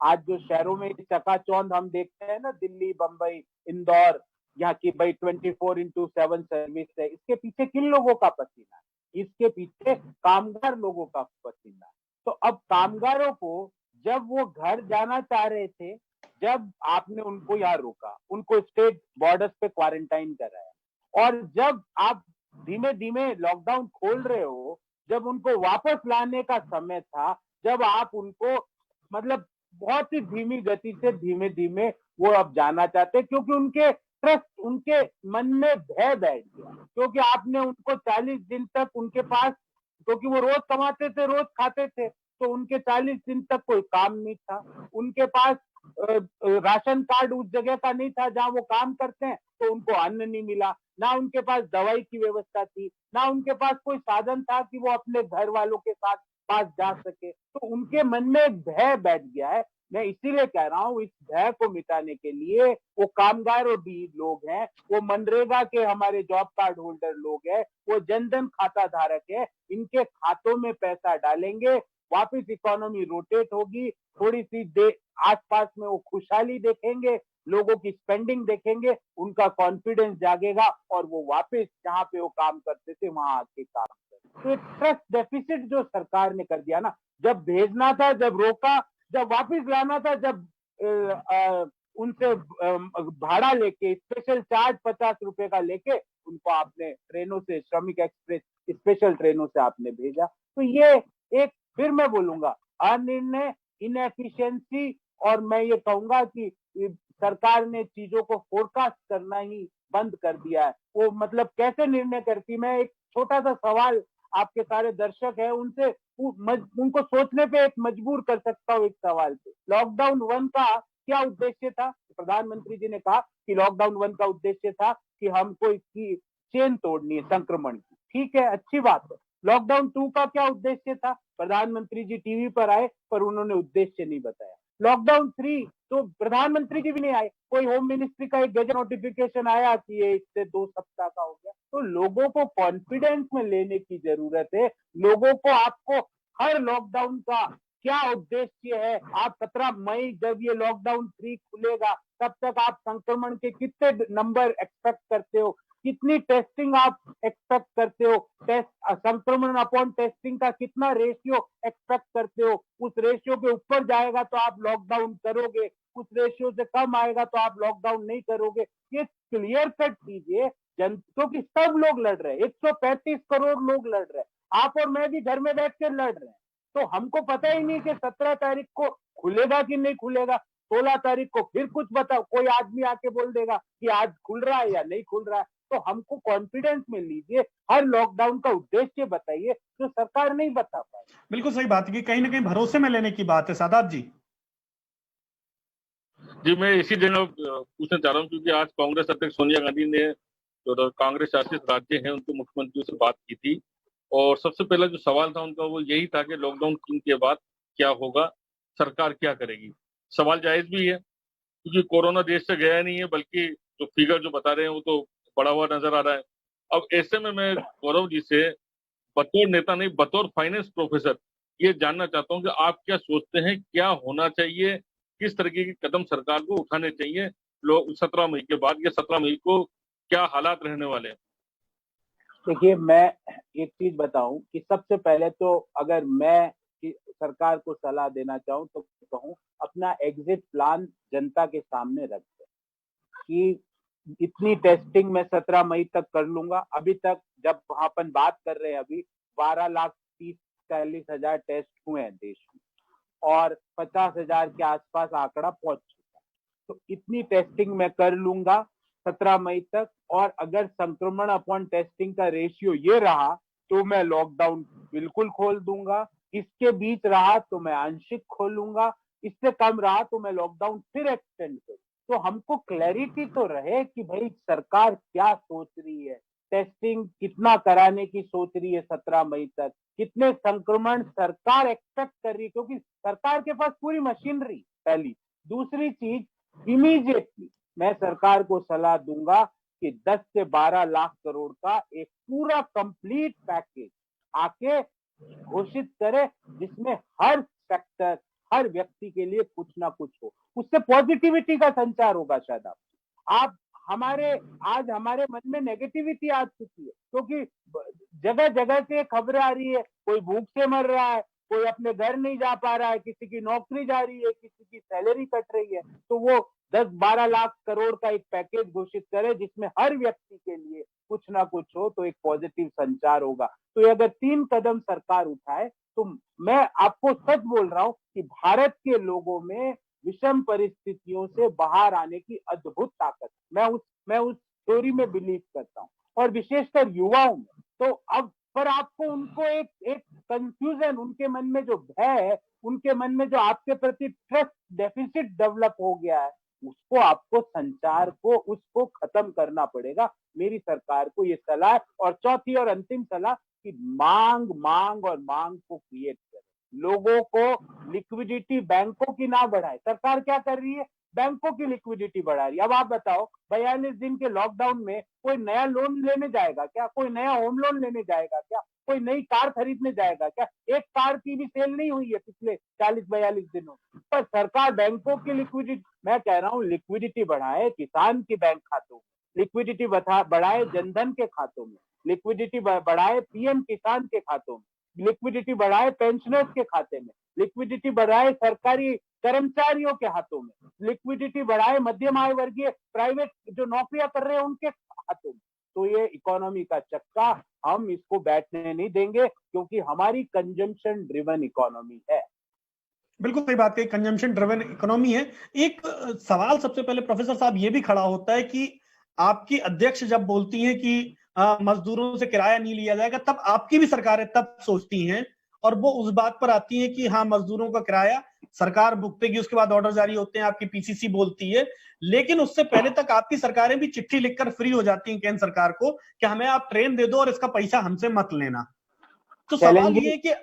आज जो शहरों में चकाचौंध हम देखते हैं ना, दिल्ली, बंबई, इंदौर, यहाँ की भाई 24/7 सर्विस है, इसके पीछे किन लोगों का पसीना है? इसके पीछे कामगार लोगों का पसीना है। तो अब कामगारों को जब वो घर जाना चाह रहे थे, जब आपने उनको यहाँ रोका, उनको स्टेट बॉर्डर्स पे क्वारंटाइन कराया, और जब आप धीमे धीमे लॉकडाउन खोल रहे हो, जब उनको वापस लाने का समय था, जब आप उनको मतलब बहुत ही धीमी गति से धीमे धीमे वो अब जाना चाहते, क्योंकि उनके ट्रस्ट, उनके मन में भय बैठ गया, क्योंकि आपने उनको 40 दिन तक उनके पास, क्योंकि वो रोज कमाते थे, रोज खाते थे, तो उनके 40 दिन तक कोई काम नहीं था, उनके पास राशन कार्ड उस जगह का नहीं था जहां वो काम करते हैं, तो उनको अन्न नहीं मिला, ना उनके पास दवाई की व्यवस्था थी, ना उनके पास कोई साधन था कि वो अपने घर वालों के साथ पास जा सके। तो उनके मन में एक भय बैठ गया है। मैं इसीलिए कह रहा हूँ, इस भय को मिटाने के लिए वो कामगार और भी लोग हैं, वो मनरेगा के हमारे जॉब कार्ड होल्डर लोग हैं, वो जनधन खाता धारक है, इनके खातों में पैसा डालेंगे, वापस इकोनॉमी रोटेट होगी, थोड़ी सी आसपास में वो खुशहाली देखेंगे, लोगों की स्पेंडिंग देखेंगे, उनका कॉन्फिडेंस जागेगा और वो वापस जहां पे वो काम करते थे वहां आके काम करते। तो एक ट्रस्ट डेफिसिट जो सरकार ने कर दिया ना, जब भेजना था, जब रोका, जब वापस लाना था, जब उनसे भाड़ा लेके स्पेशल चार्ज 50 रुपए का लेके उनको आपने ट्रेनों से, श्रमिक एक्सप्रेस स्पेशल ट्रेनों से आपने भेजा। तो ये एक, फिर मैं बोलूंगा, अनिर्णय, इनएफिशिएंसी, और मैं ये कहूंगा कि सरकार ने चीजों को फोरकास्ट करना ही बंद कर दिया है। वो मतलब कैसे निर्णय करती, मैं एक छोटा सा सवाल आपके सारे दर्शक है उनसे उनको सोचने पे एक मजबूर कर सकता हूँ एक सवाल पे। लॉकडाउन 1 का क्या उद्देश्य था? प्रधानमंत्री जी ने कहा कि लॉकडाउन 1 का उद्देश्य था कि हमको इसकी चेन तोड़नी है संक्रमण की। ठीक है, अच्छी बात है। लॉकडाउन 2 का क्या उद्देश्य था? प्रधानमंत्री जी टीवी पर आए पर उन्होंने उद्देश्य नहीं बताया। लॉकडाउन 3 तो प्रधानमंत्री जी भी नहीं आए, कोई होम मिनिस्ट्री का एक गजट नोटिफिकेशन आया कि ये इससे 2 सप्ताह का हो गया। तो लोगों को कॉन्फिडेंस में लेने की जरूरत है। लोगों को, आपको हर लॉकडाउन का क्या उद्देश्य है, आप 17 मई जब ये लॉकडाउन 3 खुलेगा तब तक आप संक्रमण के कितने नंबर एक्सपेक्ट करते हो, कितनी टेस्टिंग आप एक्सपेक्ट करते हो, टेस्ट संक्रमण अपॉन टेस्टिंग का कितना रेशियो एक्सपेक्ट करते हो, उस रेशियो के ऊपर जाएगा तो आप लॉकडाउन करोगे, उस रेशियो से कम आएगा तो आप लॉकडाउन नहीं करोगे। ये क्लियर कट कीजिए, क्योंकि सब लोग लड़ रहे हैं, 135 करोड़ लोग लड़ रहे हैं, आप और मैं भी घर में बैठ कर लड़ रहे हैं। तो हमको पता ही नहीं कि 17 तारीख को खुलेगा कि नहीं खुलेगा, 16 तारीख को फिर कुछ बताओ, कोई आदमी आके बोल देगा कि आज खुल रहा है या नहीं खुल रहा है। तो हमको कॉन्फिडेंस में लीजिए, हर लॉकडाउन का उद्देश्य बताइए जो सरकार नहीं बता पाई। बिल्कुल सही बात है, कहीं ना कहीं भरोसे में लेने की बात है। सादात जी जी, मैं इसी जगह पूछना चाह रहा हूँ, क्योंकि आज कांग्रेस अध्यक्ष सोनिया गांधी ने जो कांग्रेस शासित राज्य हैं उनके मुख्यमंत्रियों से बात की थी, और सबसे पहला जो सवाल था उनका वो यही था कि लॉकडाउन 3 के बाद क्या होगा, सरकार क्या करेगी। सवाल जायज भी है, क्योंकि कोरोना देश से गया नहीं है, बल्कि जो फिगर जो बता रहे हैं वो तो बढ़ा हुआ नजर आ रहा है। अब ऐसे में मैं गौरव जी से बतौर नेता नहीं, बतौर फाइनेंस प्रोफेसर ये जानना चाहता हूँ कि आप क्या सोचते हैं, क्या होना चाहिए, किस तरीके के कदम सरकार को उठाने चाहिए लोग 17 मई के बाद, या 17 मई को क्या हालात रहने वाले हैं? देखिए, मैं एक चीज बताऊं कि सबसे पहले तो अगर मैं सरकार को सलाह देना चाहूं तो कहूं, अपना एग्जिट प्लान जनता के सामने रख दें कि इतनी टेस्टिंग मैं 17 मई तक कर लूंगा। अभी तक जब अपन बात कर रहे हैं, अभी 12,30,40,000 टेस्ट हुए हैं देश में और 50,000 के आसपास आंकड़ा पहुंच चुका है। तो इतनी टेस्टिंग मैं कर लूंगा 17 मई तक, और अगर संक्रमण अपॉन टेस्टिंग का रेशियो ये रहा तो मैं लॉकडाउन बिल्कुल खोल दूंगा, इसके बीच रहा तो मैं आंशिक खोलूंगा, इससे कम रहा तो मैं लॉकडाउन फिर एक्सटेंड करूँ। तो हमको क्लैरिटी तो रहे कि भाई सरकार क्या सोच रही है, टेस्टिंग कितना कराने की सोच रही है 17 मई तक, कितने संक्रमण सरकार एक्सपेक्ट कर रही है, क्योंकि सरकार के पास पूरी मशीनरी। पहली, दूसरी चीज, इमीडिएटली मैं सरकार को सलाह दूंगा कि 10 से 12 लाख करोड़ का एक पूरा कंप्लीट पैकेज आके घोषित करे, जिसमें हर सेक्टर, हर व्यक्ति के लिए कुछ ना कुछ हो। उससे पॉजिटिविटी का संचार होगा। शायद आप आज हमारे मन में नेगेटिविटी आ चुकी है, क्योंकि जगह जगह से खबरें आ रही है, कोई भूख से मर रहा है, कोई अपने घर नहीं जा पा रहा है, किसी की नौकरी जा रही है, किसी की सैलरी कट रही है। तो वो 10-12 लाख करोड़ का एक पैकेज घोषित करे जिसमें हर व्यक्ति के लिए कुछ ना कुछ हो, तो एक पॉजिटिव संचार होगा। तो अगर 3 कदम सरकार उठाए तो मैं आपको सच बोल रहा हूं कि भारत के लोगों में विषम परिस्थितियों से बाहर आने की अद्भुत ताकत, मैं उस थ्योरी में बिलीव करता हूं, और विशेषकर युवाओं में। तो अब पर आपको उनको एक कंफ्यूजन, उनके मन में जो भय है, उनके मन में जो आपके प्रति ट्रस्ट डेफिसिट डेवलप हो गया है, उसको आपको संचार को उसको खत्म करना पड़ेगा। मेरी सरकार को ये सलाह, और चौथी और अंतिम सलाह, कि कि मांग मांग और मांग को क्रिएट करे, लोगों को लिक्विडिटी बैंकों की ना बढ़ाए। सरकार क्या कर रही है, बैंकों की लिक्विडिटी बढ़ा रही है। अब आप बताओ 42 दिन के लॉकडाउन में कोई नया लोन लेने जाएगा क्या, कोई नया होम लोन लेने जाएगा क्या, कोई नई कार खरीदने जाएगा क्या? एक कार की भी सेल नहीं हुई है पिछले 40-42 दिनों। पर सरकार बैंकों की लिक्विडिटी, मैं कह रहा हूँ लिक्विडिटी बढ़ाए किसान के बैंक खातों में, लिक्विडिटी बढ़ाए जनधन के खातों में, लिक्विडिटी बढ़ाए पीएम किसान के खातों में, लिक्विडिटी बढ़ाए पेंशनर्स के खाते में, लिक्विडिटी बढ़ाए सरकारी कर्मचारियों के हाथों में, लिक्विडिटी बढ़ाए मध्यम आय वर्गीय प्राइवेट जो नौकरियां कर रहे हैं उनके हाथों में। तो ये इकोनॉमी का चक्का हम इसको बैठने नहीं देंगे, क्योंकि हमारी कंजम्पशन ड्रिवन इकोनॉमी है। बिल्कुल सही बात कही, कंजम्पशन ड्रिवन इकोनॉमी है। एक सवाल सबसे पहले प्रोफेसर साहब ये भी खड़ा होता है कि आपकी अध्यक्ष जब बोलती हैं कि मजदूरों से किराया नहीं लिया जाएगा, तब आपकी भी सरकारें तब सोचती हैं और वो उस बात पर आती है कि हाँ मजदूरों का किराया सरकार भुगतेगी, उसके बाद ऑर्डर जारी होते हैं, आपकी पीसीसी बोलती है। लेकिन उससे पहले तक आपकी सरकारें भी चिट्ठी लिखकर फ्री हो जाती हैं केंद्र सरकार को कि हमें आप ट्रेन दे दो और इसका पैसा हमसे मत लेना। तो सवाल ये है कि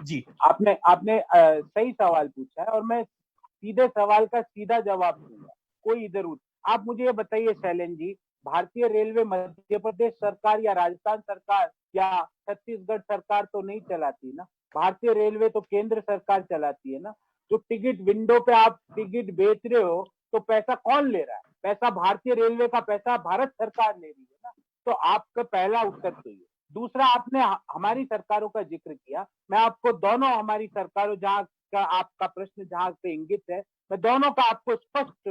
जी आपने सही सवाल पूछा है और मैं सीधे सवाल का सीधा जवाब दूंगा, कोई इधर उधर। आप मुझे ये बताइए शैलेंद्र जी, भारतीय रेलवे मध्य प्रदेश सरकार या राजस्थान सरकार या छत्तीसगढ़ सरकार तो नहीं चलाती ना, भारतीय रेलवे तो केंद्र सरकार चलाती है ना। जो टिकट विंडो पे आप टिकट बेच रहे हो तो पैसा कौन ले रहा है? पैसा भारतीय रेलवे का पैसा भारत सरकार ले रही है ना। तो आपका पहला उत्तर तो ये। दूसरा, आपने हमारी सरकारों का जिक्र किया, मैं आपको दोनों हमारी सरकारों जहां का आपका प्रश्न जहां पे इंगित है, मैं दोनों का आपको स्पष्ट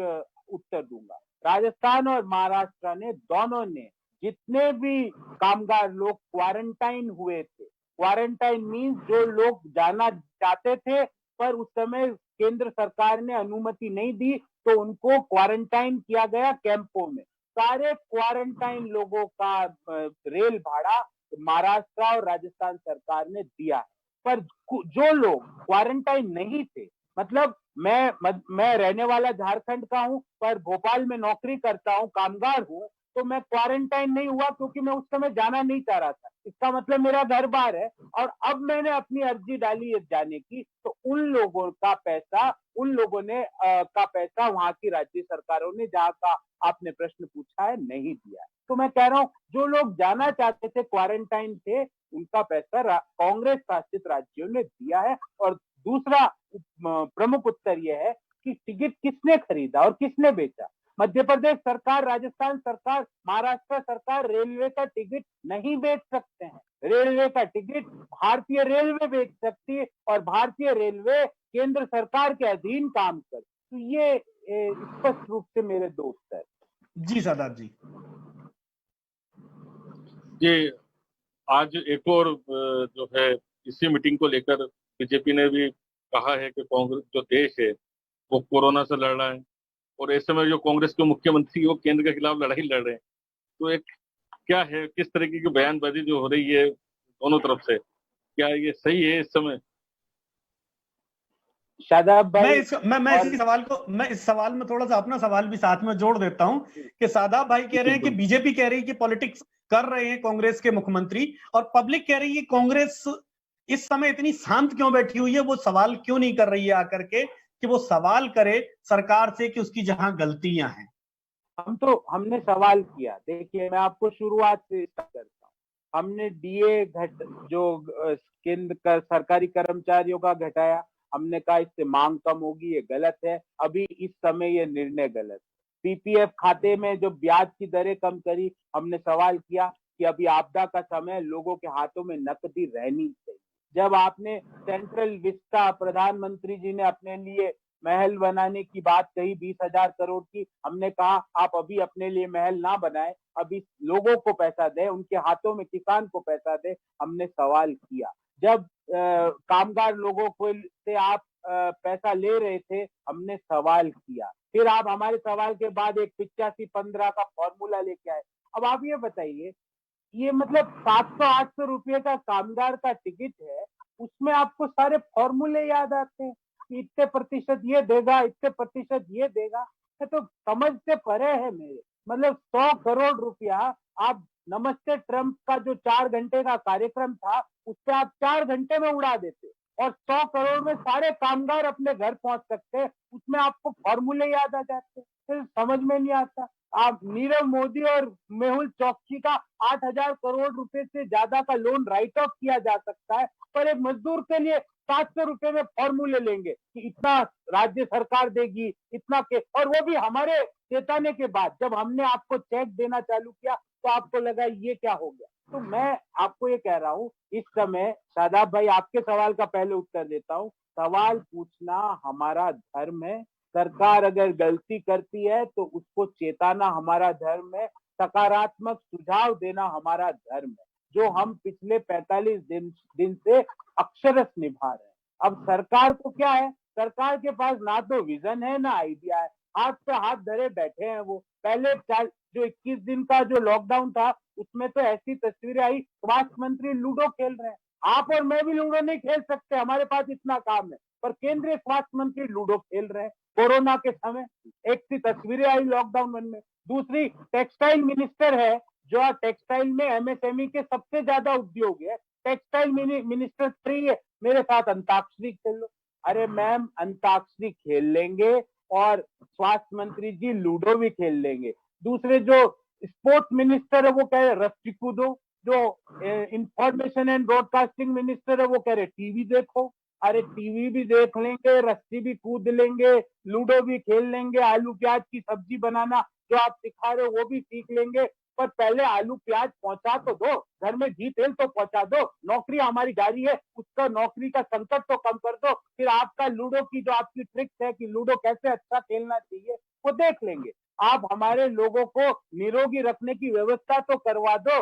उत्तर दूंगा। राजस्थान और महाराष्ट्र ने दोनों ने जितने भी कामगार लोग क्वारंटाइन हुए थे, क्वारंटाइन मीन्स जो लोग जाना चाहते थे पर उस समय केंद्र सरकार ने अनुमति नहीं दी तो उनको क्वारंटाइन किया गया कैंपों में, सारे क्वारंटाइन लोगों का रेल भाड़ा महाराष्ट्र और राजस्थान सरकार ने दिया है। पर जो लोग क्वारंटाइन नहीं थे, मतलब मैं रहने वाला झारखंड का हूं पर भोपाल में नौकरी करता हूं, कामगार हूं, तो मैं क्वारंटाइन नहीं हुआ क्योंकि मैं उस समय जाना नहीं चाह रहा था। इसका मतलब मेरा घर बार है और अब मैंने अपनी अर्जी डाली है जाने की, तो उन लोगों का पैसा का पैसा वहां की राज्य सरकारों ने, जहां का आपने प्रश्न पूछा है, नहीं दिया। तो मैं कह रहा हूं जो लोग जाना चाहते थे, क्वारंटाइन थे, उनका पैसा कांग्रेस शासित राज्यों ने दिया है। और दूसरा प्रमुख उत्तर यह है कि टिकट किसने खरीदा और किसने बेचा? मध्य प्रदेश सरकार, राजस्थान सरकार, महाराष्ट्र सरकार रेलवे का टिकट नहीं बेच सकते हैं। रेलवे का टिकट भारतीय रेलवे बेच सकती है और भारतीय रेलवे केंद्र सरकार के अधीन काम कर। तो ये स्पष्ट रूप से मेरे दो उत्तर। जी सादात जी। ये आज एक और जो है इसी मीटिंग को लेकर बीजेपी ने भी कहा है कि कांग्रेस जो देश है वो कोरोना से लड़ रहा है और ऐसे में जो कांग्रेस के मुख्यमंत्री वो केंद्र के खिलाफ लड़ाई लड़ रहे हैं। तो एक क्या है, किस तरीके की बयानबाजी जो हो रही है दोनों तरफ से, क्या ये सही है इस समय? शादाब भाई, मैं इस सवाल में थोड़ा सा अपना सवाल भी साथ में जोड़ देता हूं कि शादाब भाई कह रहे हैं कि बीजेपी कह रही है कि पॉलिटिक्स कर रहे हैं कांग्रेस के मुख्यमंत्री, और पब्लिक कह रही है कांग्रेस इस समय इतनी शांत क्यों बैठी हुई है, वो सवाल क्यों नहीं कर रही है आकर के कि वो सवाल करे सरकार से कि उसकी जहां गलतियां हैं। हमने सवाल किया, देखिए मैं आपको शुरुआत से करता हूं। हमने डीए जो केंद्र का सरकारी कर्मचारियों का घटाया, हमने कहा इससे मांग कम होगी, ये गलत है। अभी इस समय ये निर्णय गलत है। पीपीएफ खाते में जो ब्याज की दरें कम करी, हमने सवाल किया कि अभी आपदा का समय, लोगों के हाथों में नकदी रहनी चाहिए। जब आपने सेंट्रल विस्टा, प्रधानमंत्री जी ने अपने लिए महल बनाने की बात कही 20,000 करोड़ की, हमने कहा आप अभी अपने लिए महल ना बनाए, अभी लोगों को पैसा दे, उनके हाथों में किसान को पैसा दे। हमने सवाल किया। जब कामगार लोगों को से आप पैसा ले रहे थे, हमने सवाल किया। फिर आप हमारे सवाल के बाद एक 85-15 का फॉर्मूला लेके आए। अब आप ये बताइए, ये मतलब 700-800 रुपये का कामगार का टिकट है, उसमें आपको सारे फॉर्मूले याद आते हैं कि इतने प्रतिशत ये देगा, इतने प्रतिशत ये देगा। तो समझ से परे है मेरे। मतलब 100 करोड़ रुपया आप नमस्ते ट्रंप का जो 4 घंटे का कार्यक्रम था उससे आप 4 घंटे में उड़ा देते और 100 करोड़ में सारे कामगार अपने घर पहुंच सकते, उसमें आपको फॉर्मूले याद आ जाते, फिर समझ में नहीं आता। आप नीरव मोदी और मेहुल चौकसी का 8,000 करोड़ रुपए से ज्यादा का लोन राइट ऑफ किया जा सकता है, पर एक मजदूर के लिए 700 रुपए में फॉर्मूले लेंगे कि इतना राज्य सरकार देगी, इतना के, और वो भी हमारे चेताने के बाद। जब हमने आपको चेक देना चालू किया तो आपको लगा ये क्या हो गया। तो मैं आपको ये कह रहा हूँ, इस समय शादाब भाई आपके सवाल का पहले उत्तर देता हूँ। सवाल पूछना हमारा धर्म है, सरकार अगर गलती करती है तो उसको चेताना हमारा धर्म है, सकारात्मक सुझाव देना हमारा धर्म है, जो हम पिछले 45 दिन से अक्षरश निभा रहे हैं। अब सरकार को क्या है, सरकार के पास ना तो विजन है ना आइडिया है, हाथ पे हाथ धरे बैठे हैं। वो पहले जो 21 दिन का जो लॉकडाउन था उसमें तो ऐसी तस्वीरें आई, स्वास्थ्य मंत्री लूडो खेल रहे हैं। आप और मैं भी लूडो नहीं खेल सकते, हमारे पास इतना काम है, पर केंद्रीय स्वास्थ्य मंत्री लूडो खेल रहे हैं कोरोना के समय। एक सी तस्वीरें आई लॉकडाउन में। दूसरी, टेक्सटाइल मिनिस्टर है, जो टेक्सटाइल में एमएसएमई के सबसे ज्यादा उद्योग है, टेक्सटाइल मिनिस्टर फ्री है, मेरे साथ अंताक्षरी खेल लो। अरे मैम, अंताक्षरी खेल लेंगे और स्वास्थ्य मंत्री जी लूडो भी खेल लेंगे। दूसरे जो स्पोर्ट्स मिनिस्टर है वो कह रहे रस्सी कूदो, जो इंफॉर्मेशन एंड ब्रॉडकास्टिंग मिनिस्टर है वो कह रहे टीवी देखो। अरे टीवी भी देख लेंगे, रस्सी भी कूद लेंगे, लूडो भी खेल लेंगे, आलू प्याज की सब्जी बनाना जो आप सिखा रहे हो वो भी सीख लेंगे, पर पहले आलू प्याज पहुंचा तो दो, घर में घी तेल तो पहुंचा दो। नौकरी हमारी जारी है, उसका नौकरी का संकट तो कम कर दो, फिर आपका लूडो की जो आपकी ट्रिक्स है कि लूडो कैसे अच्छा खेलना चाहिए वो देख लेंगे। आप हमारे लोगों को निरोगी रखने की व्यवस्था तो करवा दो,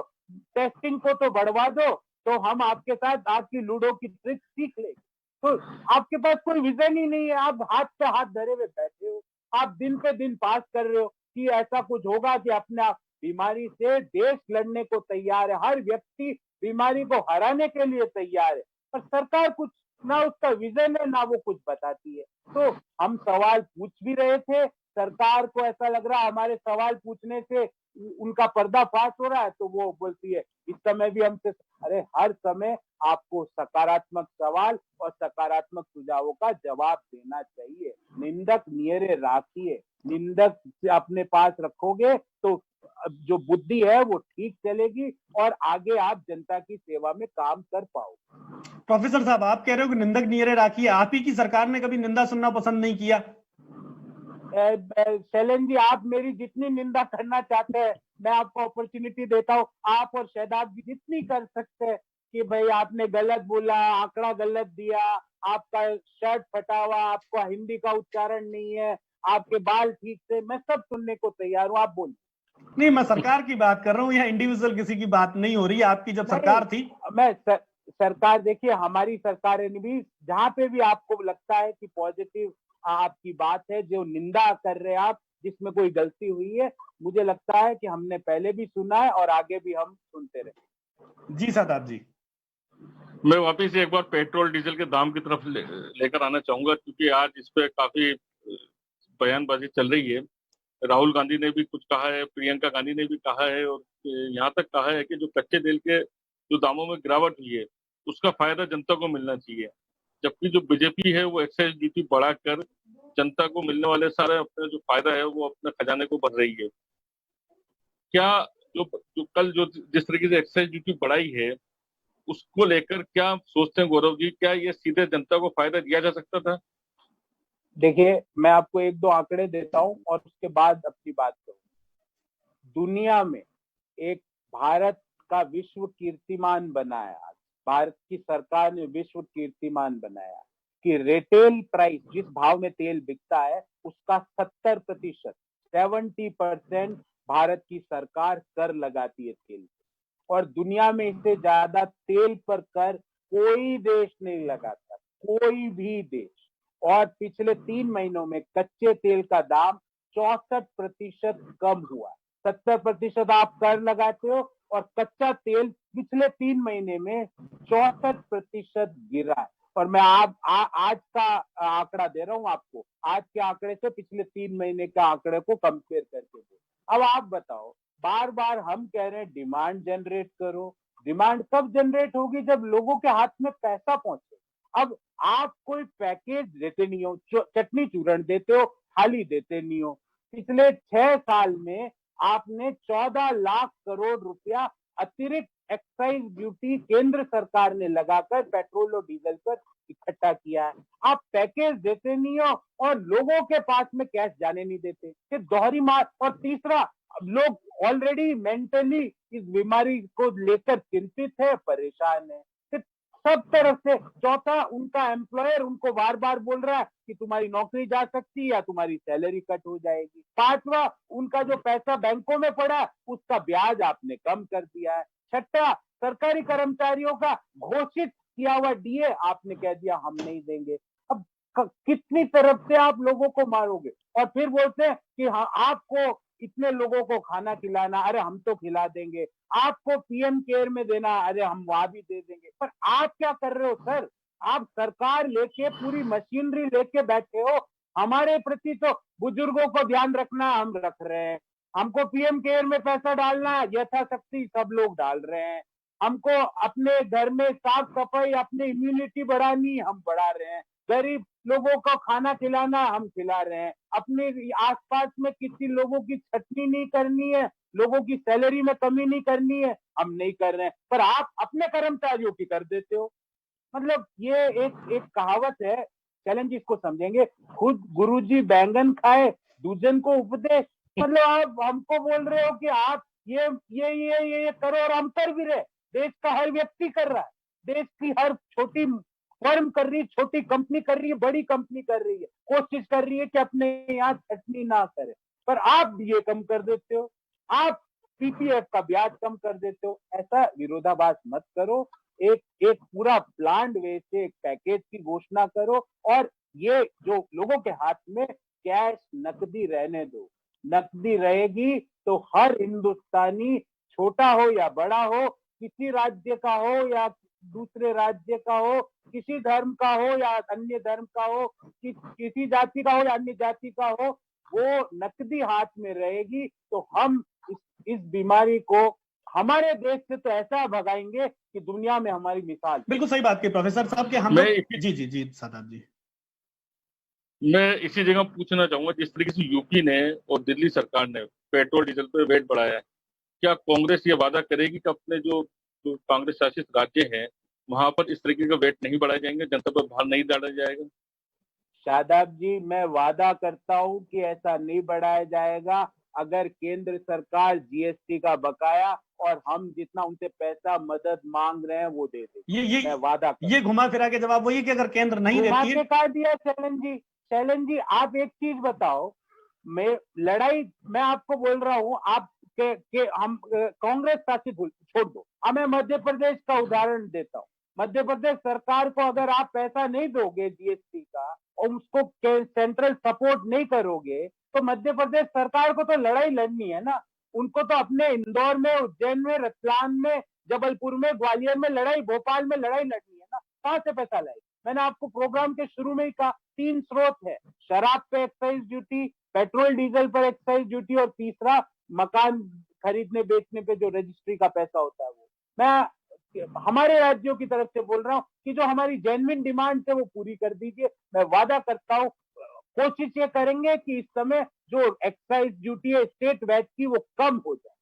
टेस्टिंग को तो बढ़वा दो, तो हम आपके साथ आपकी लूडो की ट्रिक्स सीख लेंगे। तो आपके पास कोई विजन ही नहीं है, आप हाथ पे हाथ धरे हुए बैठे हो। आप दिन पे दिन पास कर रहे हो कि ऐसा कुछ होगा कि अपने आप बीमारी से देश लड़ने को तैयार है, हर व्यक्ति बीमारी को हराने के लिए तैयार है, पर सरकार कुछ ना उसका विजन है ना वो कुछ बताती है। तो हम सवाल पूछ भी रहे थे, सरकार को ऐसा लग रहा हमारे सवाल पूछने से उनका पर्दाफाश हो रहा है, तो वो बोलती है इस समय भी हमसे। अरे हर समय आपको सकारात्मक सवाल और सकारात्मक सुझावों का जवाब देना चाहिए। निंदक नियरे राखिए, निंदक अपने पास रखोगे तो जो बुद्धि है वो ठीक चलेगी और आगे आप जनता की सेवा में काम कर पाओगे। प्रोफेसर साहब, आप कह रहे हो कि निंदक नियरे राखिए, आप ही की सरकार ने कभी निंदा सुनना पसंद नहीं किया। शैलेंद्र जी, आप मेरी जितनी निंदा करना चाहते हैं मैं आपको अपॉर्चुनिटी देता हूँ। आप और शहदाब जी जितनी कर सकते हैं कि भाई आपने गलत बोला, आंकड़ा गलत दिया, आपका शर्ट फटा हुआ, आपका हिंदी का उच्चारण नहीं है, आपके बाल ठीक से, मैं सब सुनने को तैयार हूँ, आप बोलिए। नहीं, मैं सरकार की बात कर रहा हूँ, यहाँ इंडिविजुअल किसी की बात नहीं हो रही है। आपकी जब सरकार थी, मैं सरकार, देखिए हमारी सरकारें भी, जहां पे भी आपको लगता है कि पॉजिटिव आपकी बात है, जो निंदा कर रहे हैं आप, जिसमें कोई गलती हुई है, मुझे लगता है कि हमने पहले भी सुना है और आगे भी हम सुनते रहे। जी शादाब जी। मैं वापिस एक बार पेट्रोल डीजल के दाम की तरफ लेकर आना चाहूंगा, क्योंकि आज इस पे काफी बयानबाजी चल रही है। राहुल गांधी ने भी कुछ कहा है, प्रियंका गांधी ने भी कहा है, और यहाँ तक कहा है कि जो कच्चे तेल के जो दामों में गिरावट हुई है उसका फायदा जनता को मिलना चाहिए, जबकि जो बीजेपी है वो एक्साइज ड्यूटी बढ़ाकर जनता को मिलने वाले सारे अपने जो फायदा है वो अपने खजाने को भर रही है। क्या जो कल जो जिस तरीके से एक्साइज ड्यूटी बढ़ाई है उसको लेकर क्या सोचते हैं गौरव जी, क्या ये सीधे जनता को फायदा दिया जा सकता था? देखिए, मैं आपको एक दो आंकड़े देता हूं और उसके बाद अपनी बात करूं। दुनिया में एक भारत का विश्व कीर्तिमान बनाया, भारत की सरकार ने विश्व कीर्तिमान बनाया कि रिटेल प्राइस, जिस भाव में तेल बिकता है उसका 70%, 70% भारत की सरकार कर लगाती है तेल पर, और दुनिया में इससे ज्यादा तेल पर कर कोई देश नहीं लगाता, कोई भी देश। और पिछले 3 महीनों में कच्चे तेल का दाम 64% कम हुआ। 70% आप कर लगाते हो और कच्चा तेल पिछले 3 महीने में 64% गिरा है। और मैं आज का आंकड़ा दे रहा हूं आपको, आज के आंकड़े से पिछले 3 महीने के आंकड़े को कंपेयर करके दे। अब आप बताओ बार बार हम कह रहे हैं डिमांड जनरेट करो। डिमांड कब जनरेट होगी? जब लोगों के हाथ में पैसा पहुंचे। अब आप कोई पैकेज देते नहीं हो, चटनी चूरण देते हो, थाली देते नहीं हो। पिछले 6 साल में आपने 14 लाख करोड़ रुपया अतिरिक्त एक्साइज ड्यूटी केंद्र सरकार ने लगाकर पेट्रोल और डीजल पर इकट्ठा किया है। आप पैकेज देते नहीं हो और लोगों के पास में कैश जाने नहीं देते। ये दोहरी मार। और तीसरा, लोग ऑलरेडी मेंटली इस बीमारी को लेकर चिंतित है, परेशान है सब तरफ से। चौथा, उनका एम्प्लॉयर उनको बार बार बोल रहा है कि तुम्हारी नौकरी जा सकती है या तुम्हारी सैलरी कट हो जाएगी। पांचवा, उनका जो पैसा बैंकों में पड़ा उसका ब्याज आपने कम कर दिया है। छठा, सरकारी कर्मचारियों का घोषित किया हुआ डीए आपने कह दिया हम नहीं देंगे। अब कितनी तरफ से आप लोगों को मारोगे? और फिर बोलते हैं कि हाँ आपको इतने लोगों को खाना खिलाना, अरे हम तो खिला देंगे। आपको पीएम केयर में देना, अरे हम वहां भी दे देंगे। पर आप क्या कर रहे हो सर? आप सरकार लेके, पूरी मशीनरी लेके बैठे हो। हमारे प्रति तो बुजुर्गों को ध्यान रखना हम रख रहे हैं, हमको पीएम केयर में पैसा डालना यथाशक्ति सब लोग डाल रहे हैं, हमको अपने घर में साफ सफाई, अपनी इम्यूनिटी बढ़ानी हम बढ़ा रहे हैं, गरीब लोगों को खाना खिलाना हम खिला रहे हैं, अपने आसपास में किसी लोगों की छटनी नहीं करनी है, लोगों की सैलरी में कमी नहीं करनी है, हम नहीं कर रहे हैं। पर आप अपने कर्मचारियों की कर देते हो। मतलब ये एक कहावत है, चैलेंज इसको समझेंगे, खुद गुरुजी बैंगन खाए दूजन को उपदेश। मतलब आप हमको बोल रहे हो कि आप ये करो, और हम कर भी रहे। देश का हर व्यक्ति कर रहा है, देश की हर छोटी फर्म कर रही है, छोटी कंपनी कर रही है, बड़ी कंपनी कर रही है, कोशिश कर रही है कि अपने यहाँ छटनी ना करे। पर आप ये कम कर देते हो, आप पीपीएफ का ब्याज कम कर देते हो। ऐसा विरोधाभास मत करो। एक पूरा प्लान वे से एक पैकेज की घोषणा करो, और ये जो लोगों के हाथ में कैश नकदी रहने दो। नकदी रहेगी तो हर हिंदुस्तानी, छोटा हो या बड़ा हो, किसी राज्य का हो या दूसरे राज्य का हो, किसी धर्म का हो या अन्य धर्म का हो, किसी जाति का हो या अन्य जाति का हो, वो नकदी हाथ में रहेगी तो हम इस बीमारी को हमारे देश से तो ऐसा भगाएंगे कि दुनिया में हमारी मिसाल। बिल्कुल सही बात की प्रोफेसर साहब के हम लोग। जी सादाब जी, मैं इसी जगह पूछना चाहूंगा, जिस तरीके से यूपी ने और दिल्ली सरकार ने पेट्रोल डीजल पे वेट बढ़ाया है, क्या कांग्रेस ये वादा करेगी कि अपने जो कांग्रेस शासित राज्य हैं वहां पर इस तरीके का वेट नहीं बढ़ाए जाएंगे, जनता पर भार नहीं डाला जाएगा? शादाब जी, मैं वादा करता हूं कि ऐसा नहीं बढ़ाया जाएगा। अगर केंद्र सरकार जीएसटी का बकाया और हम जितना उनसे पैसा मदद मांग रहे हैं वो दे दे, मैं वादा करता हूं। ये घुमा फिरा के जवाब वही कि अगर केंद्र नहीं देती है। कहा दिया चैलेंज जी, आप एक चीज बताओ, मैं आपको बोल रहा हूं, आप के हम कांग्रेस शासित छोड़ दो, अब मैं मध्य प्रदेश का उदाहरण देता हूं। मध्य प्रदेश सरकार को अगर आप पैसा नहीं दोगे जीएसटी का और उसको सेंट्रल सपोर्ट नहीं करोगे, तो मध्य प्रदेश सरकार को तो लड़ाई लड़नी है ना। उनको तो अपने इंदौर में, उज्जैन में, रतलाम में, जबलपुर में, ग्वालियर में लड़ाई, भोपाल में लड़ाई लड़नी है ना। कहां से पैसा लाएगी? मैंने आपको प्रोग्राम के शुरू में ही कहा, 3 स्रोत है, शराब पे एक्साइज ड्यूटी, पेट्रोल डीजल पर एक्साइज ड्यूटी, और तीसरा मकान खरीदने बेचने पे जो रजिस्ट्री का पैसा होता है वो। मैं हमारे राज्यों की तरफ से बोल रहा हूँ कि जो हमारी जेन्युइन डिमांड है वो पूरी कर दीजिए। मैं वादा करता हूँ, कोशिश ये करेंगे कि इस समय जो एक्साइज ड्यूटी है स्टेट वैट की वो कम हो जाए।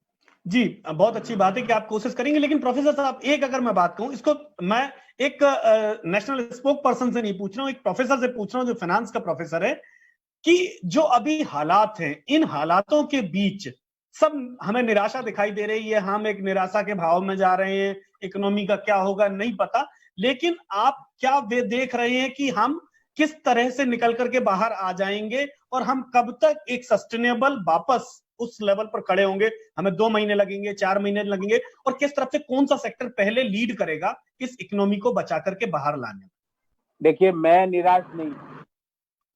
जी, बहुत अच्छी बात है कि आप कोशिश करेंगे, लेकिन प्रोफेसर साहब एक अगर मैं बात कहूं, इसको मैं एक नेशनल स्पोक पर्सन से नहीं पूछ रहा हूं, एक प्रोफेसर से पूछ रहा हूं जो फाइनेंस का प्रोफेसर है, कि जो अभी हालात हैं, इन हालातों के बीच सब हमें निराशा दिखाई दे रही है, हम एक निराशा के भाव में जा रहे हैं, इकोनॉमी का क्या होगा नहीं पता, लेकिन आप क्या वे देख रहे हैं कि हम किस तरह से निकल करके बाहर आ जाएंगे और हम कब तक एक सस्टेनेबल वापस उस लेवल पर खड़े होंगे? हमें 2 महीने लगेंगे, 4 महीने लगेंगे, और किस तरफ से कौन सा सेक्टर पहले लीड करेगा इस इकोनॉमी को बचा करके बाहर लाने में? देखिए, मैं निराश नहीं,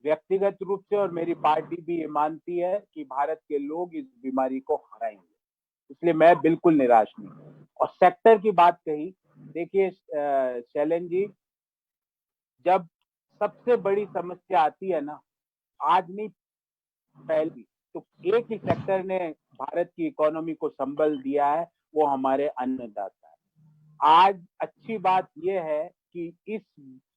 व्यक्तिगत रूप से और मेरी पार्टी भी ये मानती है कि भारत के लोग इस बीमारी को हराएंगे, इसलिए मैं बिल्कुल निराश नहीं। और सेक्टर की बात कही, देखिए शैलेंद्र जी, जब सबसे बड़ी समस्या आती है ना, आज नहीं पहले भी, तो एक ही सेक्टर ने भारत की इकोनॉमी को संबल दिया है, वो हमारे अन्नदाता है। आज अच्छी बात यह है कि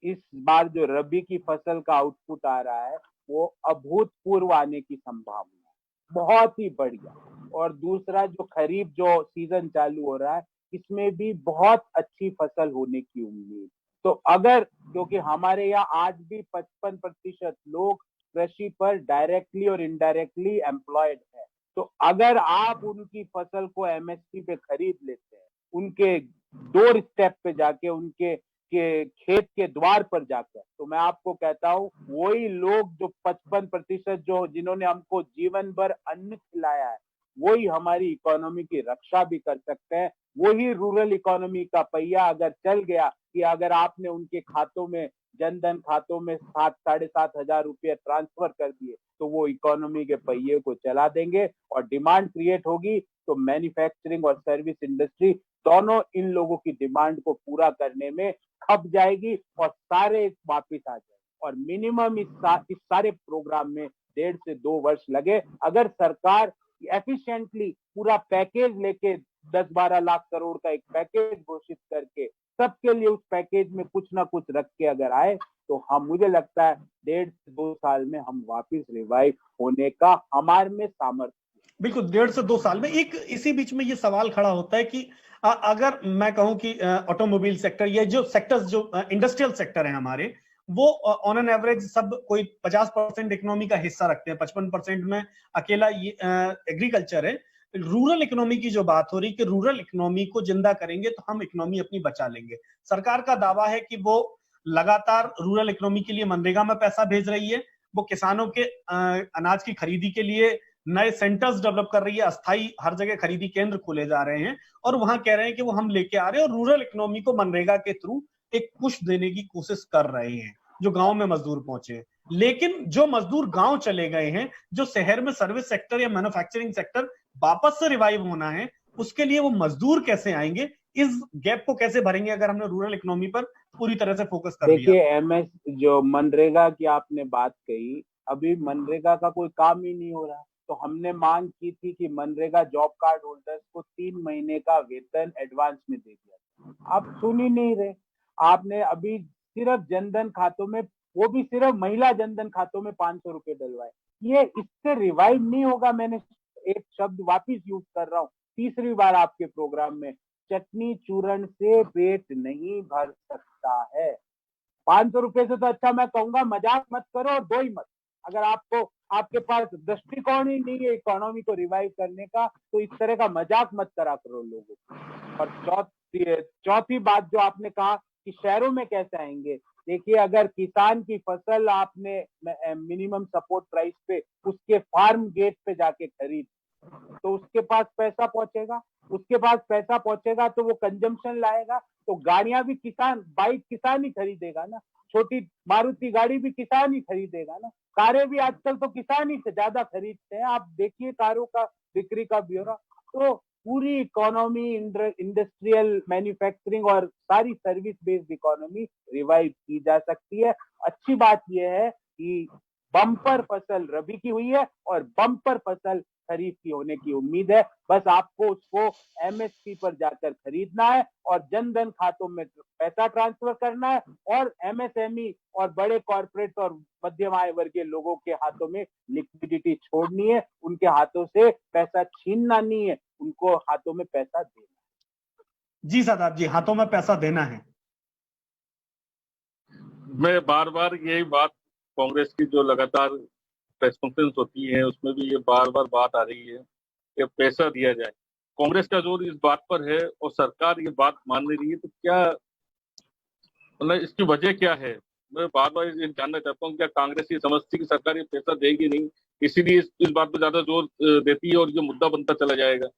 इस बार जो रबी की फसल का आउटपुट आ रहा है वो अभूतपूर्व आने की संभावना है, बहुत ही बढ़िया। और दूसरा जो खरीफ जो सीजन चालू हो रहा है इसमें भी बहुत अच्छी फसल होने की उम्मीद। तो अगर, क्योंकि हमारे यहाँ आज भी 55% लोग कृषि पर डायरेक्टली और इनडायरेक्टली एम्प्लॉयड है, तो अगर आप उनकी फसल को एमएसपी पे खरीद लेते हैं, उनके डोर स्टेप पे जाके, उनके खेत के द्वार पर जाकर, तो मैं आपको कहता हूँ वही लोग जो 55% जो जिन्होंने हमको जीवन भर अन्न खिलाया है, वही हमारी इकोनॉमी की रक्षा भी कर सकते हैं। वही रूरल इकोनॉमी का पहिया अगर चल गया कि अगर आपने उनके खातों में, जनधन खातों में 7,500 रुपये ट्रांसफर कर दिए, तो वो इकोनॉमी के पहिए को चला देंगे और डिमांड क्रिएट होगी। तो मैन्युफैक्चरिंग और सर्विस इंडस्ट्री दोनों इन लोगों की डिमांड को पूरा करने में खप जाएगी और सारे वापिस आ जाएंगे। और मिनिमम इस सारे प्रोग्राम में 1.5 से 2 वर्ष लगे। अगर सरकार एफिशिएंटली पूरा पैकेज लेके 10-12 लाख करोड़ का एक पैकेज घोषित करके सबके लिए उस पैकेज में कुछ ना कुछ रख के अगर आए, तो हम, मुझे लगता है 1.5 से 2 साल में हम वापस रिवाइव होने का हमारे में सामर्थ्य। बिल्कुल, 1.5 से 2 साल में। एक इसी बीच में ये सवाल खड़ा होता है कि अगर मैं कहूं कि ऑटोमोबाइल सेक्टर, ये जो सेक्टर्स जो इंडस्ट्रियल सेक्टर है हमारे, वो ऑन एन एवरेज सब कोई 50% इकोनॉमी का हिस्सा रखते हैं, 55% में अकेला एग्रीकल्चर है। रूरल इकोनॉमी की जो बात हो रही कि रूरल इकोनॉमी को जिंदा करेंगे तो हम इकोनॉमी अपनी बचा लेंगे। सरकार का दावा है कि वो लगातार रूरल इकोनॉमी के लिए मनरेगा में पैसा भेज रही है, वो किसानों के अनाज की खरीदी के लिए नए सेंटर्स डेवलप कर रही है, अस्थाई हर जगह खरीदी केंद्र खोले जा रहे हैं, और वहां कह रहे हैं कि वो हम लेके आ रहे हैं और रूरल इकोनॉमी को मनरेगा के थ्रू एक पुश देने की कोशिश कर रहे हैं, जो गांव में मजदूर पहुंचे। लेकिन जो मजदूर गांव चले गए हैं, जो शहर में सर्विस सेक्टर या मैन्युफैक्चरिंग सेक्टर वापस से रिवाइव होना है, उसके लिए वो मजदूर कैसे आएंगे, इस गैप को कैसे भरेंगे अगर हमने रूरल इकोनॉमी पर पूरी तरह से फोकस कर दिया? देखिए, एमएस जो मनरेगा की आपने बात कही, अभी मनरेगा का कोई काम ही नहीं हो रहा। तो हमने मांग की थी कि मनरेगा जॉब कार्ड होल्डर्स को 3 महीने का वेतन एडवांस में दे दिया। आप सुन ही नहीं रहे। आपने अभी सिर्फ जनधन खातों में, वो भी सिर्फ महिला जनधन खातों में 500 रुपए डलवाए। ये इससे रिवाइव नहीं होगा। मैंने एक शब्द वापिस यूज कर रहा हूँ तीसरी बार आपके प्रोग्राम में, चटनी चूरण से पेट नहीं भर सकता है। 500 रुपए से तो अच्छा मैं कहूंगा मजाक मत करो और दो ही मत। अगर आपके पास दृष्टिकोण ही नहीं है इकोनॉमी को रिवाइव करने का, तो इस तरह का मजाक मत करा करो लोगों को। और चौथी बात जो आपने कहा कि शहरों में कैसे आएंगे, देखिए, अगर किसान की फसल आपने मिनिमम सपोर्ट प्राइस पे उसके फार्म गेट पे जाके खरीद, तो उसके पास पैसा पहुंचेगा। उसके पास पैसा पहुंचेगा तो वो कंजम्पशन लाएगा, तो गाड़ियां भी बाइक किसान ही खरीदेगा ना, छोटी मारुति गाड़ी भी किसान ही खरीदेगा ना, कारें भी आजकल तो किसान ही से ज्यादा खरीदते हैं। आप देखिए कारों का बिक्री का ब्यौरा। तो पूरी इकोनॉमी, इंडस्ट्रियल, मैन्युफैक्चरिंग और सारी सर्विस बेस्ड इकोनॉमी रिवाइव की जा सकती है। अच्छी बात यह है कि बम्पर फसल रबी की हुई है और बम्पर फसल खरीफ की होने की उम्मीद है। बस आपको उसको एमएसपी पर जाकर खरीदना है और जनधन खातों में पैसा ट्रांसफर करना है, और एमएसएमई और बड़े कॉर्पोरेट और मध्यम आय वर्गीय लोगों के हाथों में लिक्विडिटी छोड़नी है। उनके हाथों से पैसा छीनना नहीं है, उनको हाथों में पैसा देना है। जी शादाब जी, हाथों में पैसा देना है। मैं बार बार यही बात, कांग्रेस की जो लगातार प्रेस कॉन्फ्रेंस होती है उसमें भी ये बार बार बात आ रही है कि पैसा दिया जाए। कांग्रेस का जोर इस बात पर है और सरकार ये बात मान नहीं रही है, तो क्या मतलब इसकी वजह क्या है? मैं बार बार ये जानना चाहता हूँ, क्या कांग्रेस ये समझती कि सरकार ये पैसा देगी नहीं, इसीलिए इस बात पर ज्यादा जोर देती है और ये मुद्दा बनता चला जाएगा?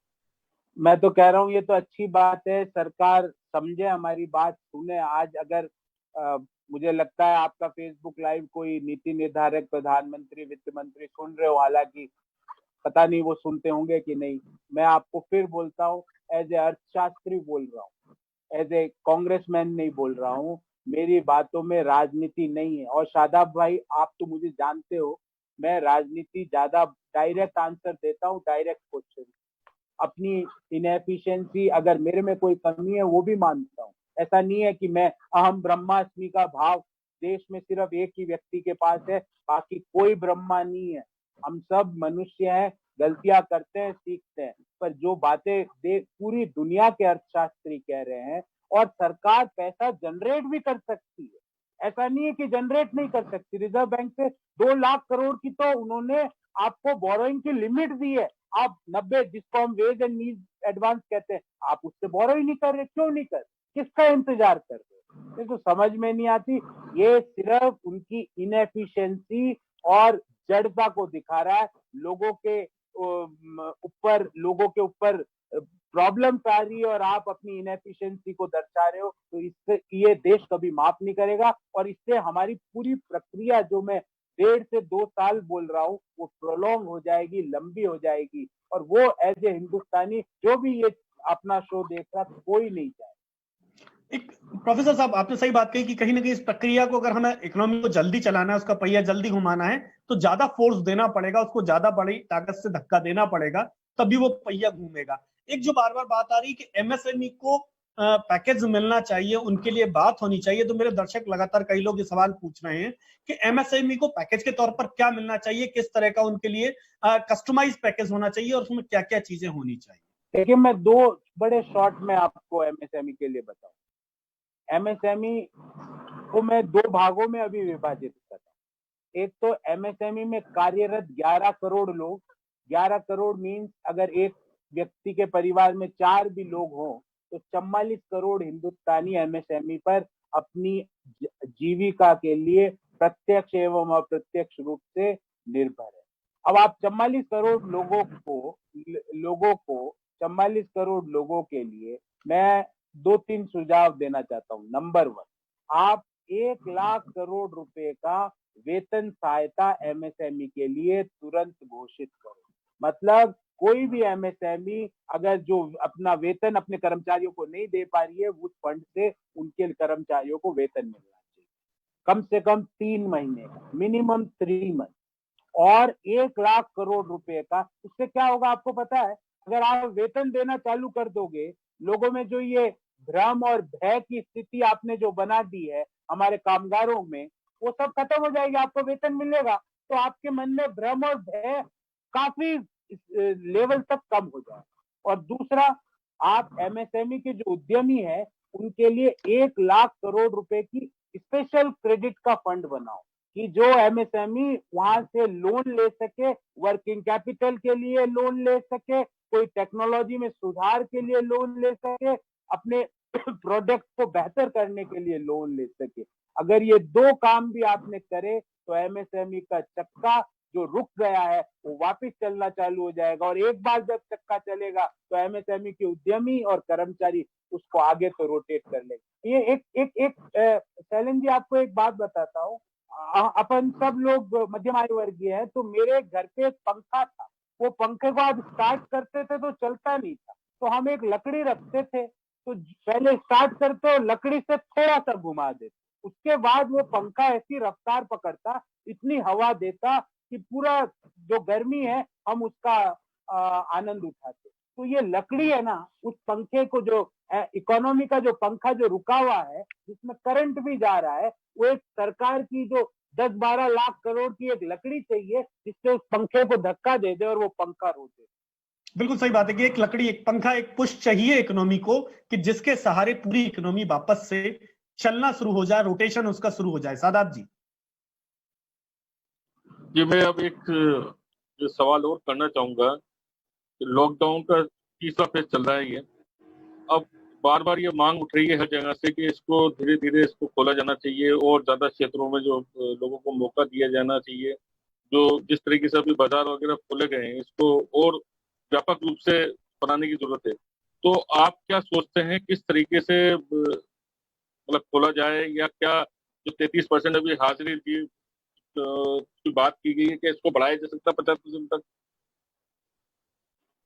मैं तो कह रहा हूँ ये तो अच्छी बात है, सरकार समझे, हमारी बात सुने। आज अगर मुझे लगता है आपका फेसबुक लाइव कोई नीति निर्धारक, प्रधानमंत्री, वित्त मंत्री सुन रहे हो, हालांकि पता नहीं वो सुनते होंगे कि नहीं। मैं आपको फिर बोलता हूँ, एज ए अर्थशास्त्री बोल रहा हूँ, एज ए कांग्रेसमैन नहीं बोल रहा हूँ। मेरी बातों में राजनीति नहीं है। और शादाब भाई, आप तो मुझे जानते हो, मैं राजनीति ज्यादा डायरेक्ट आंसर देता हूँ डायरेक्ट क्वेश्चन। अपनी इनएफिशिएंसी, अगर मेरे में कोई कमी है वो भी मानता हूँ। ऐसा नहीं है कि मैं अहम ब्रह्मास्मि का भाव देश में सिर्फ एक ही व्यक्ति के पास है, बाकी कोई ब्रह्मा नहीं है। हम सब मनुष्य हैं, गलतियां करते हैं, सीखते हैं। पर जो बातें पूरी दुनिया के अर्थशास्त्री कह रहे हैं, और सरकार पैसा जनरेट भी कर सकती है, ऐसा नहीं है कि जनरेट नहीं कर सकती। रिजर्व बैंक से 2 लाख करोड़ की तो उन्होंने आपको बोरोइंग की लिमिट दी है। आप 90, जिसको हम वेज एंड नीड एडवांस कहते हैं, आप उससे बोरो ही नहीं कर रहे। क्यों नहीं कर, किसका इंतजार कर रहे? ये तो समझ में नहीं आती। ये सिर्फ उनकी इनएफिशिएंसी और जड़ता को दिखा रहा है। लोगों के ऊपर प्रॉब्लम्स आ रही है और आप अपनी इनएफिशिएंसी को दर्शा रहे हो, तो इससे ये देश कभी माफ नहीं करेगा। और इससे हमारी पूरी प्रक्रिया, जो मैं 1.5 से 2 साल बोल रहा हूँ, वो प्रोलॉन्ग हो जाएगी, लंबी हो जाएगी। और वो एज ए हिंदुस्तानी जो भी ये अपना शो देख रहा, कोई नहीं चाहे। एक प्रोफेसर साहब, आपने सही बात कही कि कहीं ना कहीं इस प्रक्रिया को, अगर हमें इकोनॉमी को जल्दी चलाना है, उसका पहिया जल्दी घुमाना है, तो ज्यादा फोर्स देना पड़ेगा, उसको ज्यादा बड़ी ताकत से धक्का देना पड़ेगा, तभी वो पहिया घूमेगा। एक जो बार बार बात आ रही है कि एमएसएमई को पैकेज मिलना चाहिए, उनके लिए बात होनी चाहिए, तो मेरे दर्शक लगातार कई लोग ये सवाल पूछ रहे हैं कि एमएसएमई को पैकेज के तौर पर क्या मिलना चाहिए, किस तरह का उनके लिए कस्टमाइज पैकेज होना चाहिए और उसमें क्या क्या चीजें होनी चाहिए। देखिए, मैं 2 बड़े शॉर्ट में आपको एमएसएमई के लिए बताऊं। एमएसएमई को मैं 2 भागों में अभी विभाजित करता हूं। एक तो एमएसएमई में कार्यरत 11 करोड़ लोग। 11 करोड़ मीन्स अगर एक व्यक्ति के परिवार में 4 भी लोग हों, तो 44 करोड़ हिंदुस्तानी एमएसएमई पर अपनी जीविका के लिए प्रत्यक्ष एवं अप्रत्यक्ष रूप से निर्भर है। अब आप 44 करोड़ लोगों के लिए मैं 2-3 सुझाव देना चाहता हूं। नंबर 1, आप 1 लाख करोड़ रुपए का वेतन सहायता एमएसएमई के लिए तुरंत घोषित करो। मतलब कोई भी एमएसएमई अगर जो अपना वेतन अपने कर्मचारियों को नहीं दे पा रही है, उस फंड से उनके कर्मचारियों को वेतन मिलना चाहिए, कम से कम 3 महीने का, मिनिमम 3 मंथ। और 1 लाख करोड़ रुपए का, उससे क्या होगा आपको पता है? अगर आप वेतन देना चालू कर दोगे, लोगों में जो ये भ्रम और भय की स्थिति आपने जो बना दी है हमारे कामगारों में, वो सब खत्म हो जाएगी। आपको वेतन मिलेगा तो आपके मन में भ्रम और भय काफी लेवल तक कम हो जाए। और दूसरा, आप एमएसएमई के जो उद्यमी है उनके लिए 1 लाख करोड़ रुपए की स्पेशल क्रेडिट का फंड बनाओ कि जो एमएसएमई वहां से लोन ले सके, वर्किंग कैपिटल के लिए लोन ले सके, कोई टेक्नोलॉजी में सुधार के लिए लोन ले सके, अपने प्रोडक्ट को बेहतर करने के लिए लोन ले सके। अगर ये 2 काम भी आपने करे तो एमएसएमई का चक्का जो रुक गया है वो वापस चलना चालू हो जाएगा। और एक बार जब चक्का चलेगा तो एमएसएमई के उद्यमी और कर्मचारी उसको आगे तो रोटेट कर लेंगे। ये एक शैलेंद्र जी, आपको एक बात बताता हूँ। अपन सब लोग मध्यम आयु वर्गीय है, तो मेरे घर पे एक पंखा था। वो पंखे को आप स्टार्ट करते थे तो चलता नहीं था, तो हम एक लकड़ी रखते थे, तो पहले स्टार्ट करते लकड़ी से थोड़ा सा घुमा देते, उसके बाद वो पंखा ऐसी रफ्तार पकड़ता, इतनी हवा देता कि पूरा जो गर्मी है हम उसका आनंद उठाते। तो ये लकड़ी है ना, उस पंखे को जो इकोनॉमी का जो पंखा जो रुका हुआ है, जिसमें करंट भी जा रहा है, वो एक सरकार की जो 10-12 लाख करोड़ की एक लकड़ी चाहिए जिससे उस पंखे को धक्का दे दे और वो पंखा रोटे। बिल्कुल सही बात है कि एक लकड़ी, एक पंखा, एक पुश चाहिए इकोनॉमी को कि जिसके सहारे पूरी इकोनॉमी वापस से चलना शुरू हो जाए, रोटेशन उसका शुरू हो जाए। सादात जी। जी, मैं अब एक सवाल और करना चाहूंगा। लॉकडाउन का तीसरा फेज चल रहा है ये। अब बार बार ये मांग उठ रही है हर जगह से कि इसको धीरे धीरे इसको खोला जाना चाहिए और ज्यादा क्षेत्रों में जो लोगों को मौका दिया जाना चाहिए। जो जिस तरीके से अभी बाजार वगैरह खोले गए हैं, इसको और व्यापक रूप से बनाने की जरूरत है। तो आप क्या सोचते हैं, किस तरीके से मतलब खोला जाए, या क्या जो 33% अभी हाजिरी की बात की गई है, क्या इसको बढ़ाया जा सकता है 50% तक?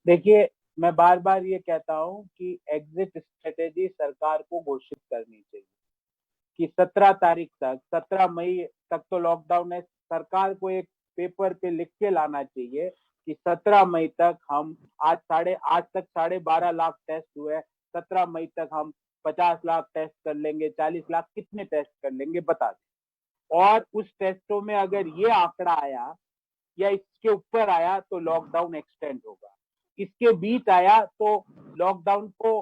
देखिए, मैं बार बार ये कहता हूँ कि एग्जिट स्ट्रेटेजी सरकार को घोषित करनी चाहिए कि 17 तारीख तक, 17 मई तक तो लॉकडाउन है। सरकार को एक पेपर पे लिख के लाना चाहिए कि 17 मई तक हम आज तक 12.5 लाख टेस्ट हुए, 17 मई तक हम 50 लाख टेस्ट कर लेंगे, 40 लाख, कितने टेस्ट कर लेंगे बता दें। और उस टेस्टों में अगर ये आंकड़ा आया या इसके ऊपर आया तो लॉकडाउन एक्सटेंड होगा, इसके बीच आया तो लॉकडाउन को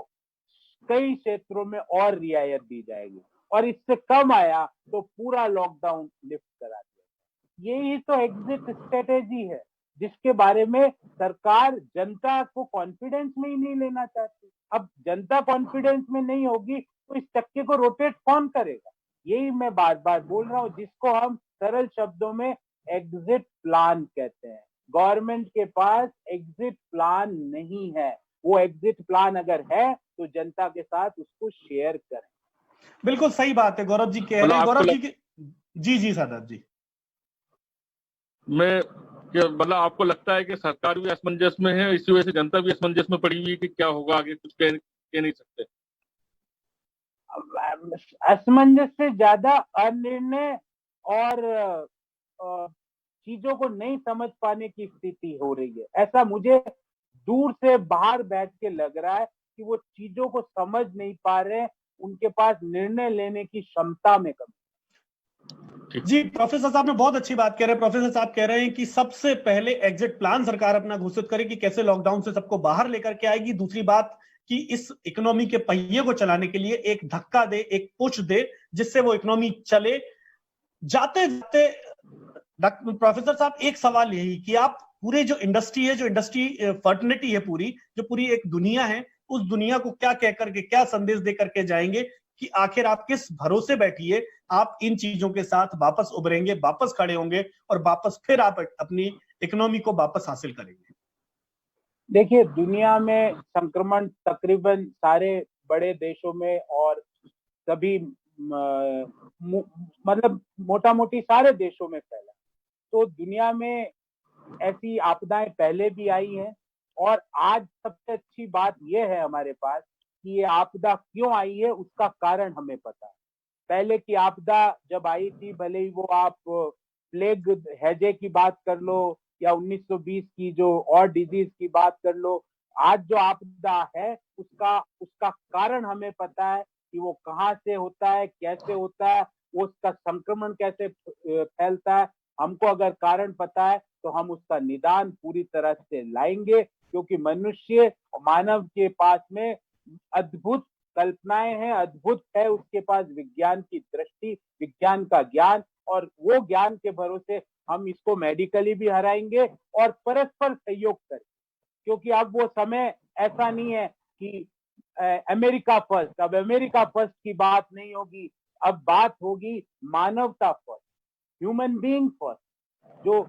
कई क्षेत्रों में और रियायत दी जाएगी, और इससे कम आया तो पूरा लॉकडाउन लिफ्ट करा दिया। यही तो एग्जिट स्ट्रेटेजी है जिसके बारे में सरकार जनता को कॉन्फिडेंस में ही नहीं लेना चाहती। अब जनता कॉन्फिडेंस में नहीं होगी तो इस चक्के को रोटेट कौन करेगा? यही मैं बार बार बोल रहा हूँ, जिसको हम सरल शब्दों में एग्जिट प्लान कहते हैं। गवर्नमेंट के पास एग्जिट प्लान नहीं है। वो एग्जिट प्लान अगर है तो जनता के साथ उसको शेयर करें। बिल्कुल सही बात है, गौरव जी कह रहे हैं। गौरव जी जी सादात जी, मतलब आपको लगता है कि सरकार भी असमंजस में है, इसी वजह से जनता भी असमंजस में पड़ी हुई है कि क्या होगा आगे, कुछ कह नहीं सकते? असमंजस से ज्यादा अनिर्णय और चीजों को नहीं समझ पाने की स्थिति हो रही है। ऐसा मुझे दूर से बाहर बैठ के लग रहा है कि वो चीजों को समझ नहीं पा रहे हैं, उनके पास निर्णय लेने की क्षमता में कमी। जी, प्रोफेसर साहब ने बहुत अच्छी बात कह रहे हैं। प्रोफेसर साहब कह रहे हैं कि सबसे पहले एग्जिट प्लान सरकार अपना घोषित करे कि कैसे लॉकडाउन से सबको बाहर लेकर के आएगी। दूसरी बात कि इस इकोनॉमी के पहिए को चलाने के लिए एक धक्का दे, एक पुश दे, जिससे वो इकोनॉमी चले। जाते जाते प्रोफेसर साहब, एक सवाल यही कि आप पूरे जो इंडस्ट्री फर्टिलिटी है, जो पूरी एक दुनिया है, उस दुनिया को क्या कह करके, क्या संदेश दे करके जाएंगे कि आखिर आप किस भरोसे बैठिए आप इन चीजों के साथ वापस उभरेंगे, वापस खड़े होंगे और वापस फिर आप अपनी इकोनॉमी को वापस हासिल करेंगे? देखिए, दुनिया में संक्रमण तकरीबन सारे बड़े देशों में और सभी मतलब मोटा मोटी सारे देशों में फैला। तो दुनिया में ऐसी आपदाएं पहले भी आई हैं, और आज सबसे अच्छी बात यह है हमारे पास कि ये आपदा क्यों आई है उसका कारण हमें पता है। पहले की आपदा जब आई थी, भले ही वो आप प्लेग हैजे की बात कर लो या 1920 की जो और डिजीज की बात कर लो, आज जो आपदा है उसका कारण हमें पता है कि वो कहाँ से होता है, कैसे होता है, वो उसका संक्रमण कैसे फैलता है। हमको अगर कारण पता है तो हम उसका निदान पूरी तरह से लाएंगे, क्योंकि मनुष्य मानव के पास में अद्भुत कल्पनाएं हैं, अद्भुत है उसके पास विज्ञान की दृष्टि, विज्ञान का ज्ञान, और वो ज्ञान के भरोसे हम इसको मेडिकली भी हराएंगे और परस्पर सहयोग करें। क्योंकि अब वो समय ऐसा नहीं है कि अमेरिका फर्स्ट, अब अमेरिका फर्स्ट की बात नहीं होगी, अब बात होगी मानवता फर्स्ट, ह्यूमन बीइंग फर्स्ट। जो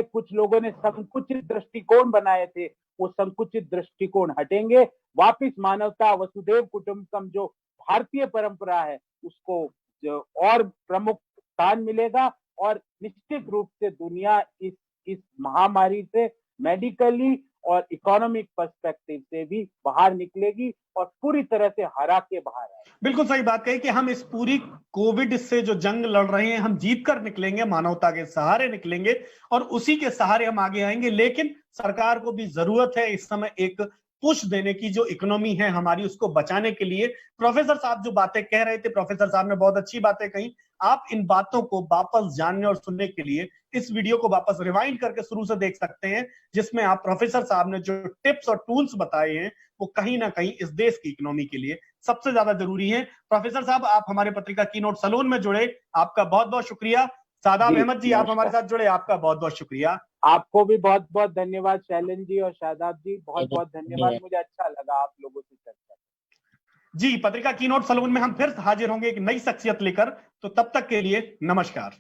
कुछ लोगों ने संकुचित दृष्टिकोण बनाए थे, वो संकुचित दृष्टिकोण हटेंगे, वापिस मानवता, वसुधैव कुटुंबकम जो भारतीय परंपरा है उसको जो और प्रमुख स्थान मिलेगा, और निश्चित रूप से दुनिया इस महामारी से मेडिकली और इकोनॉमिक पर्सपेक्टिव से भी बाहर निकलेगी और पूरी तरह से हरा के बाहर आएगी। बिल्कुल सही बात कही कि हम इस पूरी कोविड से जो जंग लड़ रहे हैं, हम जीत कर निकलेंगे, मानवता के सहारे निकलेंगे और उसी के सहारे हम आगे आएंगे। लेकिन सरकार को भी जरूरत है इस समय एक पुश देने की, जो इकोनॉमी है हमारी उसको बचाने के लिए। प्रोफेसर साहब जो बातें कह रहे थे, प्रोफेसर साहब ने बहुत अच्छी बातें कही। आप इन बातों को वापस जानने और सुनने के लिए इस वीडियो को वापस रिवाइंड करके शुरू से देख सकते हैं, जिसमें आप प्रोफेसर साहब ने जो टिप्स और टूल्स बताए हैं वो कहीं ना कहीं इस देश की इकोनॉमी के लिए सबसे ज्यादा जरूरी है। प्रोफेसर साहब, आप हमारे पत्रिका कीनोट सैलून में जुड़े, आपका बहुत बहुत शुक्रिया। शादाब अहमद जी, आप हमारे साथ जुड़े, आपका बहुत बहुत शुक्रिया। आपको भी बहुत बहुत धन्यवाद शैलेंद्र जी और शादाब जी, बहुत बहुत धन्यवाद। मुझे अच्छा लगा आप लोगों से चर्चा। जी, पत्रिका कीनोट सैलून में हम फिर हाजिर होंगे एक नई शख्सियत लेकर, तो तब तक के लिए नमस्कार।